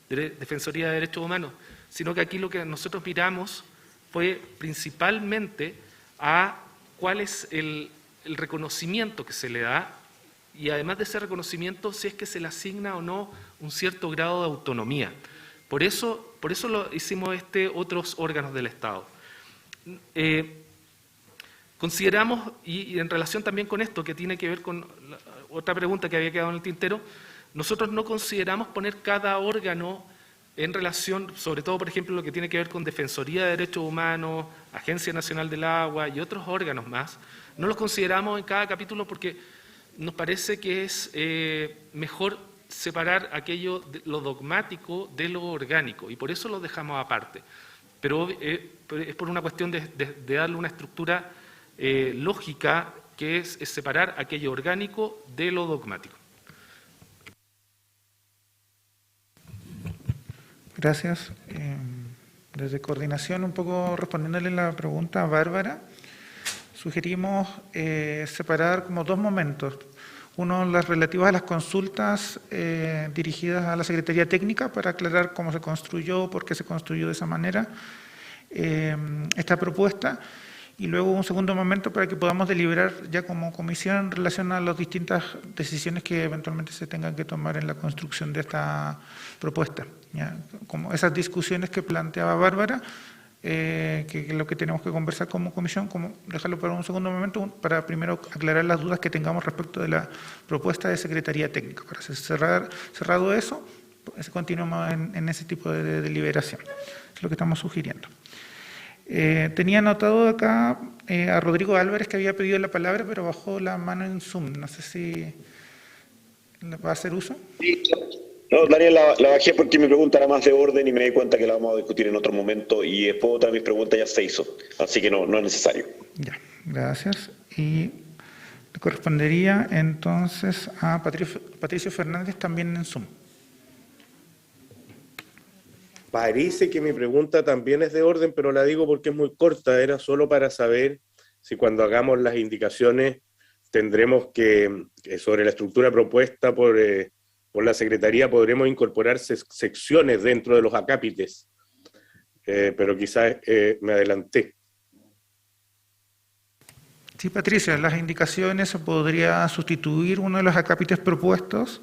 Defensoría de Derechos Humanos, sino que aquí lo que nosotros miramos fue principalmente a cuál es el reconocimiento que se le da, y además de ese reconocimiento, si es que se le asigna o no un cierto grado de autonomía. Por eso hicimos otros órganos del Estado. Consideramos, y en relación también con esto, que tiene que ver con otra pregunta que había quedado en el tintero, nosotros no consideramos poner cada órgano en relación, sobre todo, por ejemplo, lo que tiene que ver con Defensoría de Derechos Humanos, Agencia Nacional del Agua y otros órganos más, no los consideramos en cada capítulo porque nos parece que es mejor separar aquello, lo dogmático de lo orgánico, y por eso lo dejamos aparte. Pero es por una cuestión de darle una estructura lógica, que es separar aquello orgánico de lo dogmático. Gracias. Desde coordinación, un poco respondiéndole la pregunta a Bárbara, sugerimos separar como dos momentos. Uno, las relativas a las consultas dirigidas a la Secretaría Técnica para aclarar cómo se construyó, por qué se construyó de esa manera esta propuesta. Y luego un segundo momento para que podamos deliberar ya como comisión en relación a las distintas decisiones que eventualmente se tengan que tomar en la construcción de esta propuesta. ¿Ya? Como esas discusiones que planteaba Bárbara, que es lo que tenemos que conversar como comisión, como dejarlo para un segundo momento, para primero aclarar las dudas que tengamos respecto de la propuesta de Secretaría Técnica. Para cerrado eso, pues continuamos en ese tipo de deliberación. Es lo que estamos sugiriendo. Tenía anotado acá a Rodrigo Álvarez, que había pedido la palabra, pero bajó la mano en Zoom. No sé si va a hacer uso. Sí. No, Daniel, la bajé porque mi pregunta era más de orden y me di cuenta que la vamos a discutir en otro momento, y después otra de mis preguntas ya se hizo, así que no es necesario. Ya, gracias. Y le correspondería entonces a Patricio Fernández, también en Zoom. Parece que mi pregunta también es de orden, pero la digo porque es muy corta. Era solo para saber si cuando hagamos las indicaciones tendremos que, sobre la estructura propuesta por la Secretaría, podremos incorporar secciones dentro de los acápites, pero quizás me adelanté. Sí, Patricia, las indicaciones se podría sustituir uno de los acápites propuestos.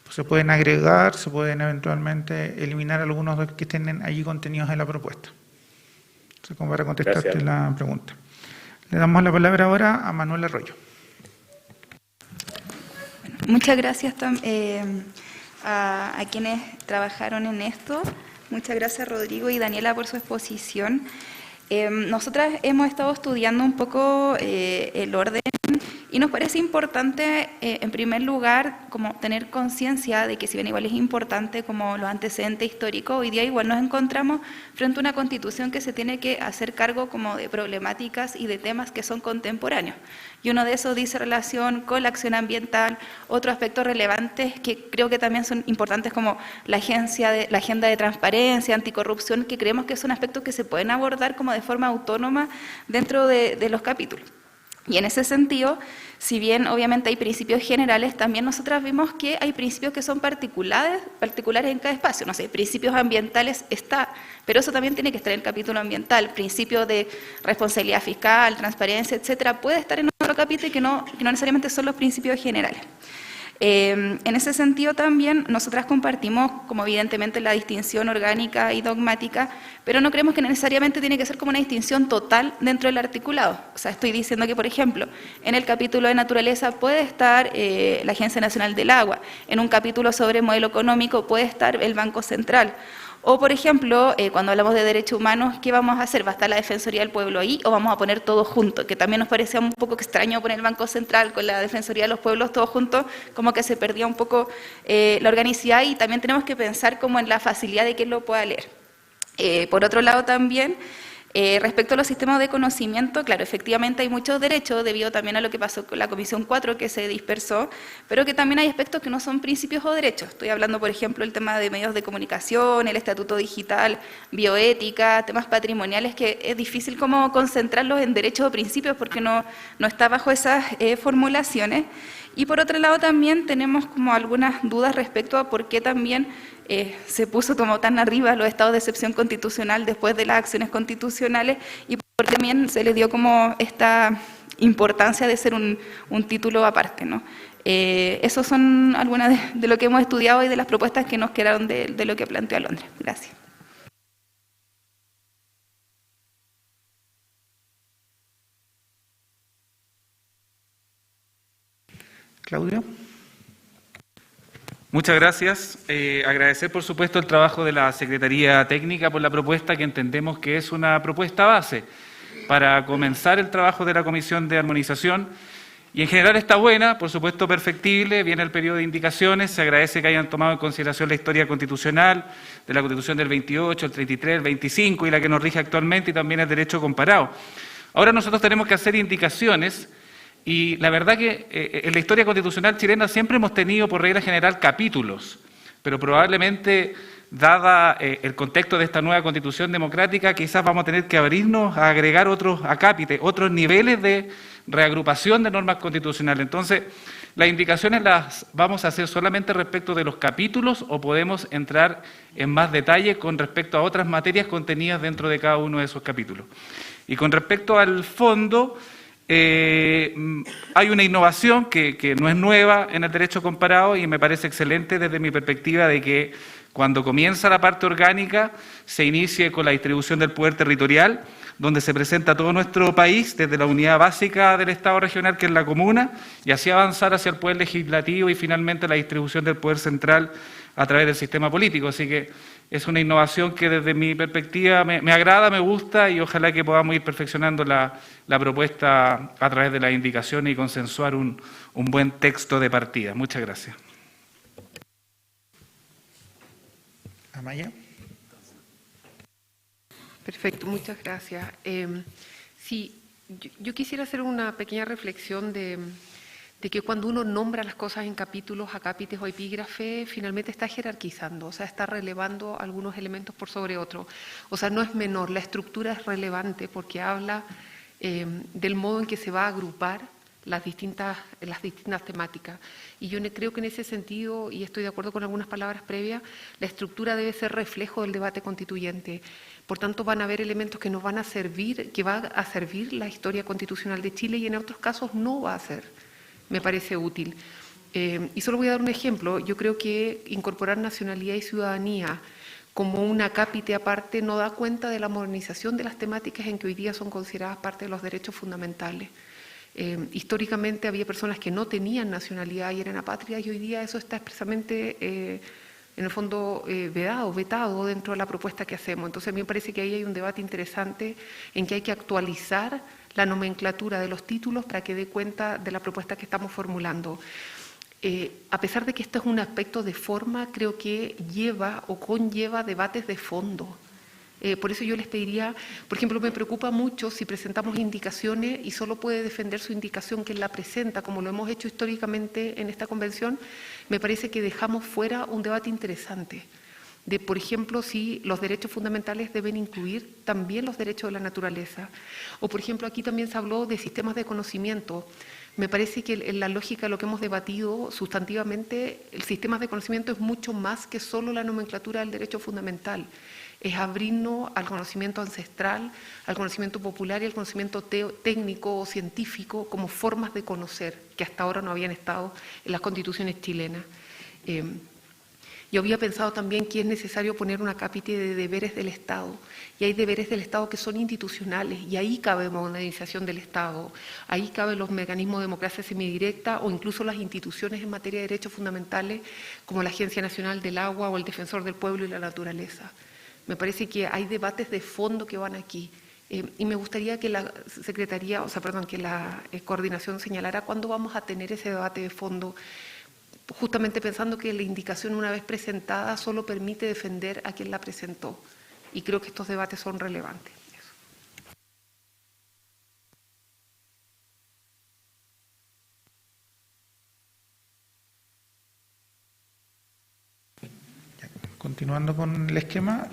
Se pueden agregar, se pueden eventualmente eliminar algunos de los que estén allí contenidos en la propuesta. Entonces, como para contestarte Gracias. la pregunta. Le damos la palabra ahora a Manuel Arroyo. Muchas gracias a quienes trabajaron en esto. Muchas gracias, Rodrigo y Daniela, por su exposición. Nosotras hemos estado estudiando un poco el orden. Y nos parece importante, en primer lugar, como tener conciencia de que si bien igual es importante como los antecedentes históricos, hoy día igual nos encontramos frente a una constitución que se tiene que hacer cargo como de problemáticas y de temas que son contemporáneos. Y uno de esos dice relación con la acción ambiental, otros aspectos relevantes que creo que también son importantes como la agenda de transparencia, anticorrupción, que creemos que son aspectos que se pueden abordar como de forma autónoma dentro de los capítulos. Y en ese sentido, si bien obviamente hay principios generales, también nosotras vimos que hay principios que son particulares en cada espacio. No sé, principios ambientales está, pero eso también tiene que estar en el capítulo ambiental. Principios de responsabilidad fiscal, transparencia, etcétera, puede estar en otro capítulo que no necesariamente son los principios generales. En ese sentido también nosotras compartimos como evidentemente la distinción orgánica y dogmática, pero no creemos que necesariamente tiene que ser como una distinción total dentro del articulado. O sea, estoy diciendo que, por ejemplo, en el capítulo de naturaleza puede estar la Agencia Nacional del Agua, en un capítulo sobre modelo económico puede estar el Banco Central. O, por ejemplo, cuando hablamos de derechos humanos, ¿qué vamos a hacer? ¿Va a estar la Defensoría del Pueblo ahí o vamos a poner todo junto? Que también nos parecía un poco extraño poner el Banco Central con la Defensoría de los Pueblos todos juntos, como que se perdía un poco la organicidad, y también tenemos que pensar como en la facilidad de que lo pueda leer. Por otro lado también, respecto a los sistemas de conocimiento, claro, efectivamente hay muchos derechos debido también a lo que pasó con la Comisión 4 que se dispersó, pero que también hay aspectos que no son principios o derechos. Estoy hablando, por ejemplo, del tema de medios de comunicación, el estatuto digital, bioética, temas patrimoniales, que es difícil como concentrarlos en derechos o principios porque no está bajo esas formulaciones. Y por otro lado también tenemos como algunas dudas respecto a por qué también se puso como tan arriba los estados de excepción constitucional después de las acciones constitucionales, y por qué también se le dio como esta importancia de ser un título aparte, ¿no? Esos son algunas de lo que hemos estudiado y de las propuestas que nos quedaron de lo que planteó Alondra. Gracias. Claudio. Muchas gracias. Agradecer, por supuesto, el trabajo de la Secretaría Técnica por la propuesta, que entendemos que es una propuesta base para comenzar el trabajo de la Comisión de Armonización. Y en general está buena, por supuesto perfectible, viene el periodo de indicaciones, se agradece que hayan tomado en consideración la historia constitucional, de la Constitución del 28, el 33, el 25 y la que nos rige actualmente, y también el derecho comparado. Ahora nosotros tenemos que hacer indicaciones. Y la verdad que en la historia constitucional chilena siempre hemos tenido por regla general capítulos, pero probablemente, dada el contexto de esta nueva constitución democrática, quizás vamos a tener que abrirnos a agregar otros acápites, otros niveles de reagrupación de normas constitucionales. Entonces, las indicaciones las vamos a hacer solamente respecto de los capítulos o podemos entrar en más detalle con respecto a otras materias contenidas dentro de cada uno de esos capítulos. Y con respecto al fondo, hay una innovación que no es nueva en el derecho comparado y me parece excelente desde mi perspectiva de que cuando comienza la parte orgánica se inicie con la distribución del poder territorial, donde se presenta todo nuestro país desde la unidad básica del Estado regional, que es la comuna, y así avanzar hacia el poder legislativo y finalmente la distribución del poder central a través del sistema político. Así que es una innovación que desde mi perspectiva me agrada, me gusta y ojalá que podamos ir perfeccionando la propuesta a través de las indicaciones y consensuar un buen texto de partida. Muchas gracias. Amaya. Perfecto, muchas gracias. Sí, yo quisiera hacer una pequeña reflexión de que cuando uno nombra las cosas en capítulos, acápites o epígrafe, finalmente está jerarquizando, o sea, está relevando algunos elementos por sobre otros. O sea, no es menor, la estructura es relevante porque habla del modo en que se va a agrupar las distintas temáticas. Y yo creo que en ese sentido, y estoy de acuerdo con algunas palabras previas, la estructura debe ser reflejo del debate constituyente. Por tanto, van a haber elementos que nos van a servir, que va a servir la historia constitucional de Chile y en otros casos no va a ser. Me parece útil. Y solo voy a dar un ejemplo. Yo creo que incorporar nacionalidad y ciudadanía como un acápite aparte no da cuenta de la modernización de las temáticas en que hoy día son consideradas parte de los derechos fundamentales. Históricamente había personas que no tenían nacionalidad y eran apátridas y hoy día eso está expresamente, en el fondo, vetado dentro de la propuesta que hacemos. Entonces a mí me parece que ahí hay un debate interesante en que hay que actualizar la nomenclatura de los títulos para que dé cuenta de la propuesta que estamos formulando. A pesar de que esto es un aspecto de forma, creo que lleva o conlleva debates de fondo. Por eso yo les pediría, por ejemplo, me preocupa mucho si presentamos indicaciones y solo puede defender su indicación quien la presenta, como lo hemos hecho históricamente en esta convención, me parece que dejamos fuera un debate interesante de, por ejemplo, si los derechos fundamentales deben incluir también los derechos de la naturaleza. O, por ejemplo, aquí también se habló de sistemas de conocimiento. Me parece que en la lógica de lo que hemos debatido sustantivamente, el sistema de conocimiento es mucho más que solo la nomenclatura del derecho fundamental. Es abrirnos al conocimiento ancestral, al conocimiento popular y al conocimiento técnico o científico como formas de conocer que hasta ahora no habían estado en las constituciones chilenas. Yo había pensado también que es necesario poner un acápite de deberes del Estado, y hay deberes del Estado que son institucionales, y ahí cabe la modernización del Estado, ahí caben los mecanismos de democracia semidirecta o incluso las instituciones en materia de derechos fundamentales como la Agencia Nacional del Agua o el Defensor del Pueblo y la Naturaleza. Me parece que hay debates de fondo que van aquí. Y me gustaría que la Secretaría, que la coordinación señalara cuándo vamos a tener ese debate de fondo, justamente pensando que la indicación una vez presentada solo permite defender a quien la presentó. Y creo que estos debates son relevantes. Continuando con el esquema,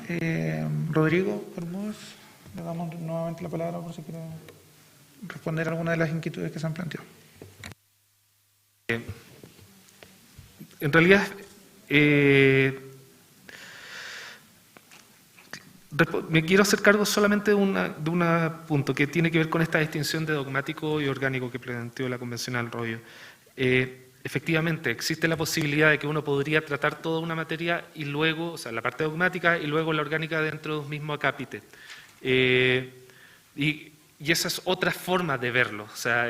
Rodrigo Bermúdez, le damos nuevamente la palabra por si quiere responder a alguna de las inquietudes que se han planteado. En realidad, me quiero hacer cargo solamente de un punto que tiene que ver con esta distinción de dogmático y orgánico que planteó la convencional Royo. Efectivamente, existe la posibilidad de que uno podría tratar toda una materia y luego, o sea, la parte dogmática y luego la orgánica dentro de un mismo acápite. Y y esa es otra forma de verlo. O sea,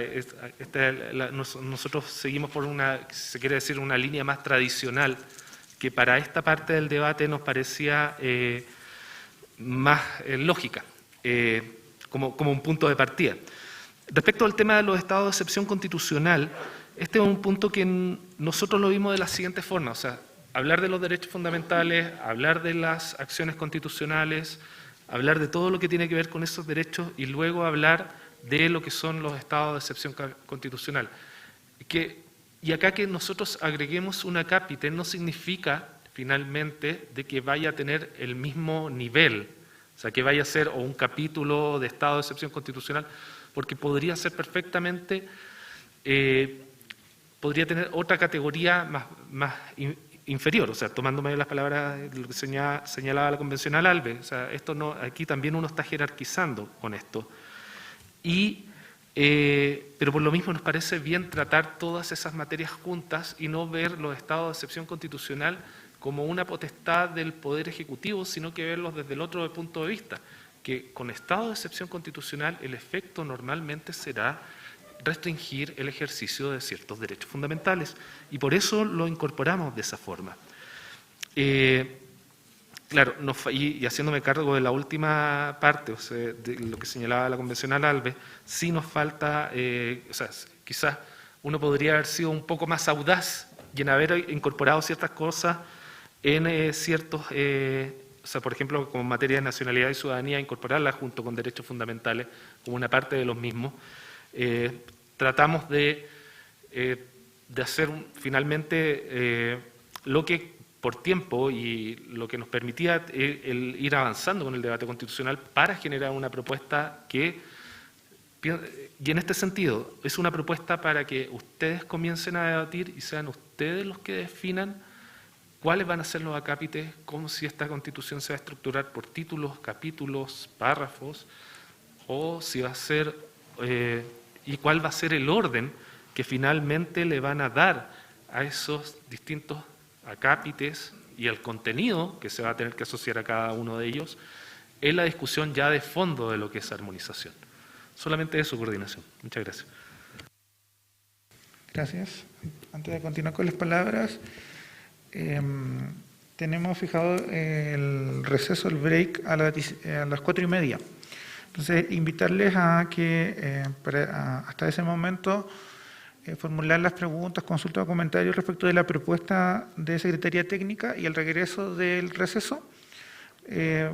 nosotros seguimos por una, se quiere decir, una línea más tradicional, que para esta parte del debate nos parecía más lógica, como un punto de partida. Respecto al tema de los estados de excepción constitucional, este es un punto que nosotros lo vimos de la siguiente forma, o sea, hablar de los derechos fundamentales, hablar de las acciones constitucionales, hablar de todo lo que tiene que ver con esos derechos y luego hablar de lo que son los estados de excepción constitucional. Y acá que nosotros agreguemos un acápite no significa finalmente de que vaya a tener el mismo nivel, o sea, que vaya a ser o un capítulo de estado de excepción constitucional, porque podría ser perfectamente, podría tener otra categoría más inferior, o sea, tomándome las palabras de lo que señalaba la convencional Alves, o sea, esto no, aquí también uno está jerarquizando con esto. Pero por lo mismo nos parece bien tratar todas esas materias juntas y no ver los estados de excepción constitucional como una potestad del Poder Ejecutivo, sino que verlos desde el otro punto de vista, que con estado de excepción constitucional el efecto normalmente será restringir el ejercicio de ciertos derechos fundamentales, y por eso lo incorporamos de esa forma. Claro, y haciéndome cargo de la última parte, o sea, de lo que señalaba la convencional Alves, sí nos falta, o sea, quizás uno podría haber sido un poco más audaz y en haber incorporado ciertas cosas en ciertos, o sea, por ejemplo, como materia de nacionalidad y ciudadanía, incorporarla junto con derechos fundamentales como una parte de los mismos. Tratamos de hacer finalmente lo que por tiempo y lo que nos permitía el ir avanzando con el debate constitucional para generar una propuesta que, y en este sentido, es una propuesta para que ustedes comiencen a debatir y sean ustedes los que definan cuáles van a ser los acápites, cómo si esta constitución se va a estructurar por títulos, capítulos, párrafos, o si va a ser, y cuál va a ser el orden que finalmente le van a dar a esos distintos acápites y al contenido que se va a tener que asociar a cada uno de ellos en la discusión ya de fondo de lo que es armonización. Solamente eso, coordinación. Muchas gracias. Gracias. Antes de continuar con las palabras, tenemos fijado el receso, el break, a las 4:30. Entonces, invitarles a que hasta ese momento formular las preguntas, consultas o comentarios respecto de la propuesta de Secretaría Técnica y el regreso del receso.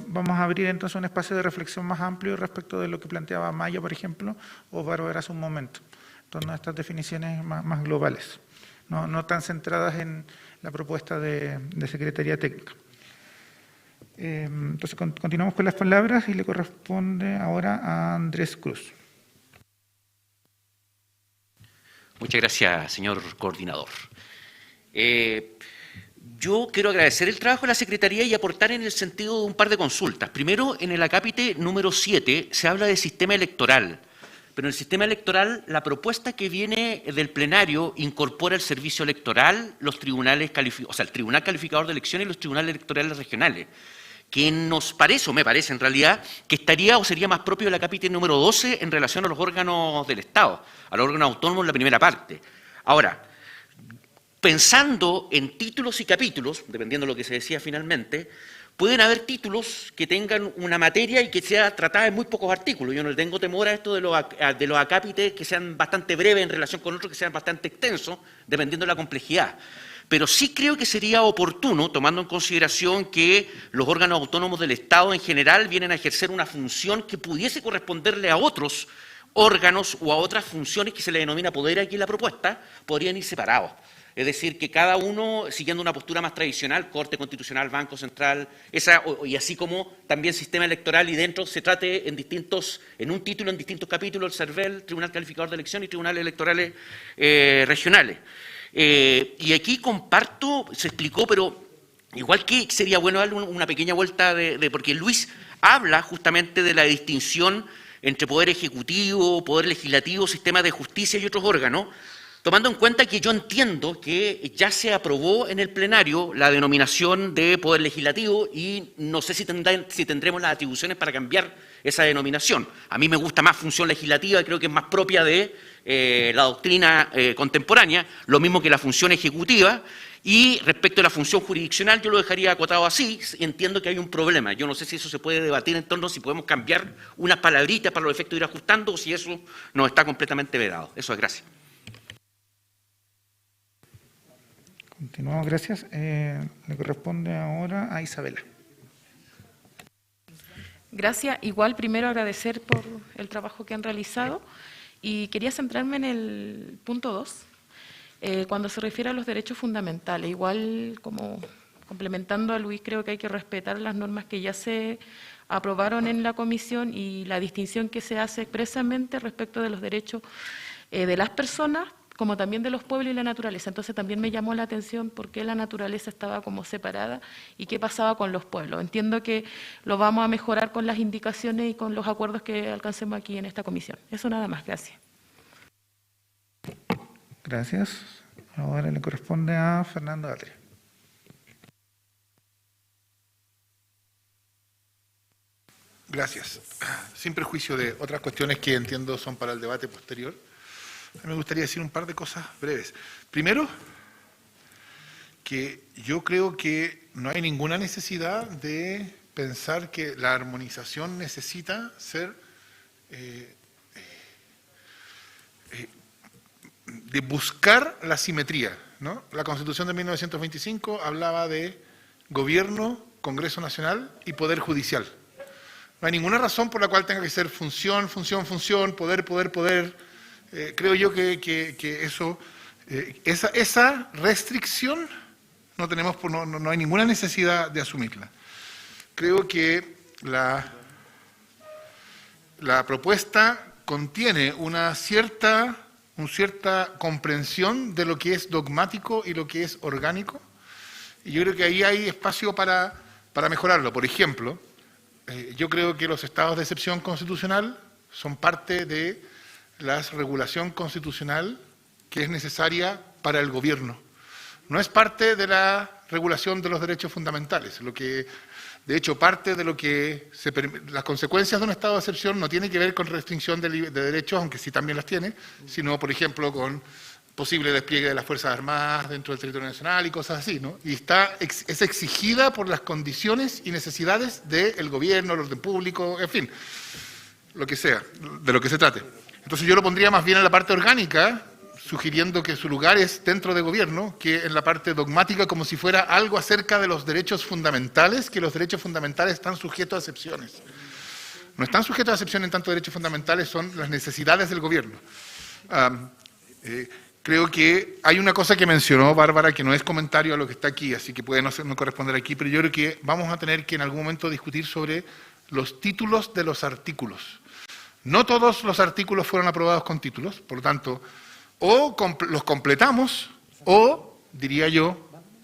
Vamos a abrir entonces un espacio de reflexión más amplio respecto de lo que planteaba Maya, por ejemplo, o Bárbara hace un momento, en torno a estas definiciones más globales, no tan centradas en la propuesta de Secretaría Técnica. Entonces continuamos con las palabras y le corresponde ahora a Andrés Cruz. Muchas gracias, señor coordinador. Yo quiero agradecer el trabajo de la Secretaría y aportar en el sentido de un par de consultas. Primero, en el acápite número 7 se habla de sistema electoral, pero en el sistema electoral la propuesta que viene del plenario incorpora el servicio electoral, los tribunales o sea, el Tribunal Calificador de Elecciones y los tribunales electorales regionales, que nos parece, o me parece en realidad, que estaría o sería más propio del acápite número 12 en relación a los órganos del Estado, a los órganos autónomos en la primera parte. Ahora, pensando en títulos y capítulos, dependiendo de lo que se decía finalmente, pueden haber títulos que tengan una materia y que sea tratada en muy pocos artículos. Yo no le tengo temor a esto de los acápites que sean bastante breves en relación con otros que sean bastante extensos, dependiendo de la complejidad. Pero sí creo que sería oportuno, tomando en consideración que los órganos autónomos del Estado en general vienen a ejercer una función que pudiese corresponderle a otros órganos o a otras funciones que se le denomina poder aquí en la propuesta, podrían ir separados. Es decir, que cada uno, siguiendo una postura más tradicional, Corte Constitucional, Banco Central, y así como también sistema electoral, y dentro se trate en un título, en distintos capítulos, el CERVEL, Tribunal Calificador de Elección y Tribunales Electorales regionales. Y aquí comparto, se explicó, pero igual que sería bueno darle una pequeña vuelta, porque Luis habla justamente de la distinción entre poder ejecutivo, poder legislativo, sistema de justicia y otros órganos, Tomando en cuenta que yo entiendo que ya se aprobó en el plenario la denominación de Poder Legislativo y no sé si tendremos las atribuciones para cambiar esa denominación. A mí me gusta más función legislativa y creo que es más propia de la doctrina contemporánea, lo mismo que la función ejecutiva. Y respecto a la función jurisdiccional, yo lo dejaría acotado así. Entiendo que hay un problema. Yo no sé si eso se puede debatir en torno a si podemos cambiar unas palabritas para los efectos de ir ajustando o si eso no está completamente vedado. Eso es, gracias. Continuamos, gracias. Le corresponde ahora a Isabela. Gracias. Igual, primero agradecer por el trabajo que han realizado y quería centrarme en el punto 2, cuando se refiere a los derechos fundamentales. Igual, como complementando a Luis, creo que hay que respetar las normas que ya se aprobaron en la comisión y la distinción que se hace expresamente respecto de los derechos de las personas, como también de los pueblos y la naturaleza. Entonces también me llamó la atención por qué la naturaleza estaba como separada y qué pasaba con los pueblos. Entiendo que lo vamos a mejorar con las indicaciones y con los acuerdos que alcancemos aquí en esta comisión. Eso nada más, gracias. Gracias. Ahora le corresponde a Fernando Atria. Gracias. Sin perjuicio de otras cuestiones que entiendo son para el debate posterior, me gustaría decir un par de cosas breves. Primero, que yo creo que no hay ninguna necesidad de pensar que la armonización necesita ser de buscar la simetría, ¿no? La Constitución de 1925 hablaba de gobierno, Congreso Nacional y Poder Judicial. No hay ninguna razón por la cual tenga que ser función, función, función, poder, poder, poder. Creo yo que eso, esa restricción no hay ninguna necesidad de asumirla. Creo que la propuesta contiene una cierta comprensión de lo que es dogmático y lo que es orgánico, y yo creo que ahí hay espacio para mejorarlo. Por ejemplo, yo creo que los estados de excepción constitucional son parte de la regulación constitucional que es necesaria para el gobierno. No es parte de la regulación de los derechos fundamentales. De hecho, parte de las consecuencias de un estado de excepción no tiene que ver con restricción de derechos, aunque sí también las tiene, sino, por ejemplo, con posible despliegue de las Fuerzas Armadas dentro del territorio nacional y cosas así, ¿no? Y es exigida por las condiciones y necesidades del gobierno, el orden público, en fin, lo que sea, de lo que se trate. Entonces yo lo pondría más bien en la parte orgánica, sugiriendo que su lugar es dentro de gobierno, que en la parte dogmática, como si fuera algo acerca de los derechos fundamentales, que los derechos fundamentales están sujetos a excepciones. No están sujetos a excepción en tanto derechos fundamentales, son las necesidades del gobierno. Creo que hay una cosa que mencionó Bárbara que no es comentario a lo que está aquí, así que puede no corresponder aquí, pero yo creo que vamos a tener que en algún momento discutir sobre los títulos de los artículos. No todos los artículos fueron aprobados con títulos, por lo tanto, o los completamos o,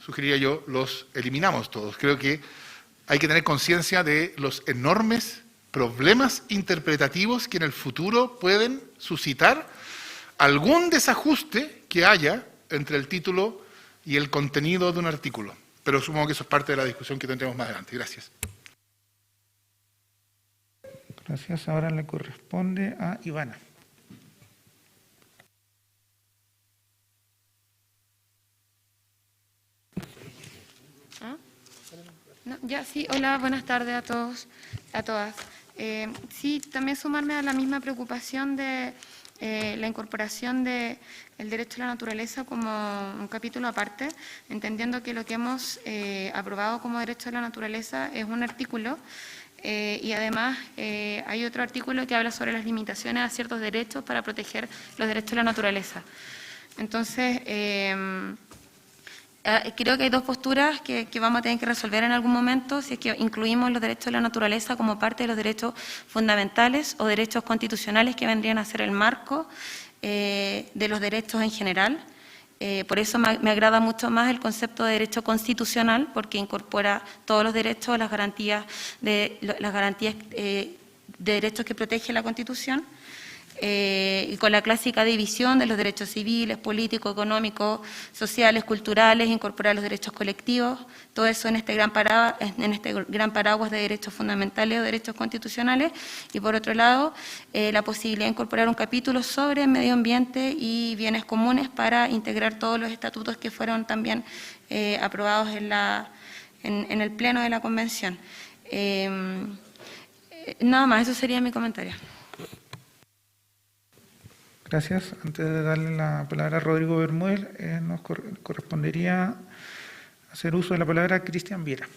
sugeriría yo, los eliminamos todos. Creo que hay que tener conciencia de los enormes problemas interpretativos que en el futuro pueden suscitar algún desajuste que haya entre el título y el contenido de un artículo. Pero supongo que eso es parte de la discusión que tendremos más adelante. Gracias. Gracias. Ahora le corresponde a Ivana. Sí, hola, buenas tardes a todos, a todas. Sí, también sumarme a la misma preocupación de la incorporación del derecho a la naturaleza como un capítulo aparte, entendiendo que lo que hemos aprobado como derecho a la naturaleza es un artículo y además hay otro artículo que habla sobre las limitaciones a ciertos derechos para proteger los derechos de la naturaleza. Entonces, creo que hay dos posturas que vamos a tener que resolver en algún momento, si es que incluimos los derechos de la naturaleza como parte de los derechos fundamentales o derechos constitucionales que vendrían a ser el marco de los derechos en general. Por eso me agrada mucho más el concepto de derecho constitucional, porque incorpora todos los derechos, las garantías de derechos que protege la Constitución. y con la clásica división de los derechos civiles, políticos, económicos, sociales, culturales, incorporar los derechos colectivos, todo eso en este gran paraguas de derechos fundamentales o derechos constitucionales, y por otro lado, la posibilidad de incorporar un capítulo sobre medio ambiente y bienes comunes para integrar todos los estatutos que fueron también aprobados en el pleno de la Convención. Nada más, eso sería mi comentario. Gracias. Antes de darle la palabra a Rodrigo Bermúdez, nos correspondería hacer uso de la palabra a Cristian Viera.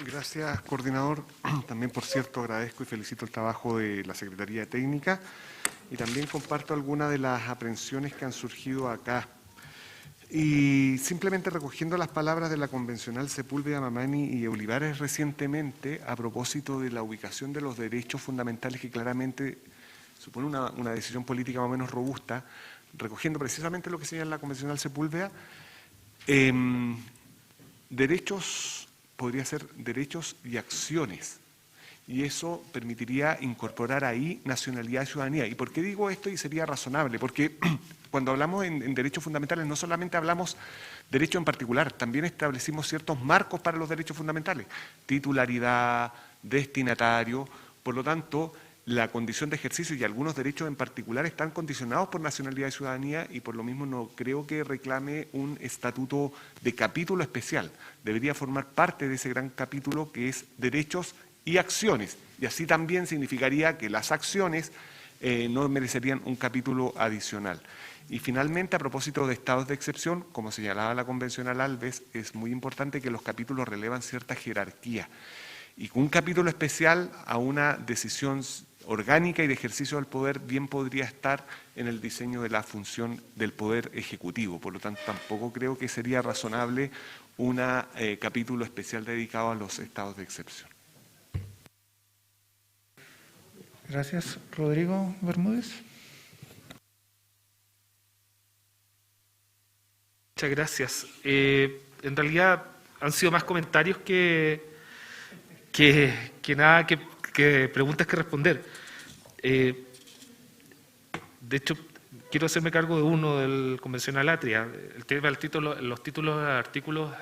Gracias, coordinador. También, por cierto, agradezco y felicito el trabajo de la Secretaría Técnica y también comparto algunas de las aprehensiones que han surgido acá. Y simplemente recogiendo las palabras de la convencional Sepúlveda, Mamani y Olivares recientemente, a propósito de la ubicación de los derechos fundamentales que claramente supone una decisión política más o menos robusta, recogiendo precisamente lo que señala la convencional Sepúlveda, derechos, podría ser derechos y acciones. Y eso permitiría incorporar ahí nacionalidad y ciudadanía. ¿Y por qué digo esto? Y sería razonable, porque cuando hablamos en derechos fundamentales no solamente hablamos derecho en particular, también establecimos ciertos marcos para los derechos fundamentales, titularidad, destinatario, por lo tanto, la condición de ejercicio y algunos derechos en particular están condicionados por nacionalidad y ciudadanía y por lo mismo no creo que reclame un estatuto de capítulo especial. Debería formar parte de ese gran capítulo que es derechos y acciones, y así también significaría que las acciones no merecerían un capítulo adicional. Y finalmente, a propósito de estados de excepción, como señalaba la convencional Alves, es muy importante que los capítulos relevan cierta jerarquía, y un capítulo especial a una decisión orgánica y de ejercicio del poder bien podría estar en el diseño de la función del poder ejecutivo. Por lo tanto, tampoco creo que sería razonable un capítulo especial dedicado a los estados de excepción. Gracias. Rodrigo Bermúdez. Muchas gracias. En realidad han sido más comentarios que nada que preguntas que responder. De hecho, quiero hacerme cargo de uno del convencional Atria. El tema del título, los títulos de artículos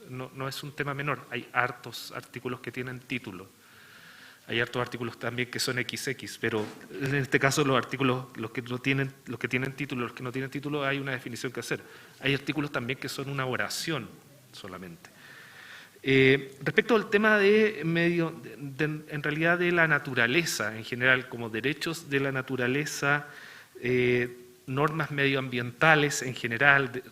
no es un tema menor. Hay hartos artículos que tienen título. Hay hartos artículos también que son XX, pero en este caso los artículos, los que tienen título, los que no tienen título, hay una definición que hacer. Hay artículos también que son una oración solamente. Respecto al tema en realidad de la naturaleza en general, como derechos de la naturaleza, normas medioambientales en general de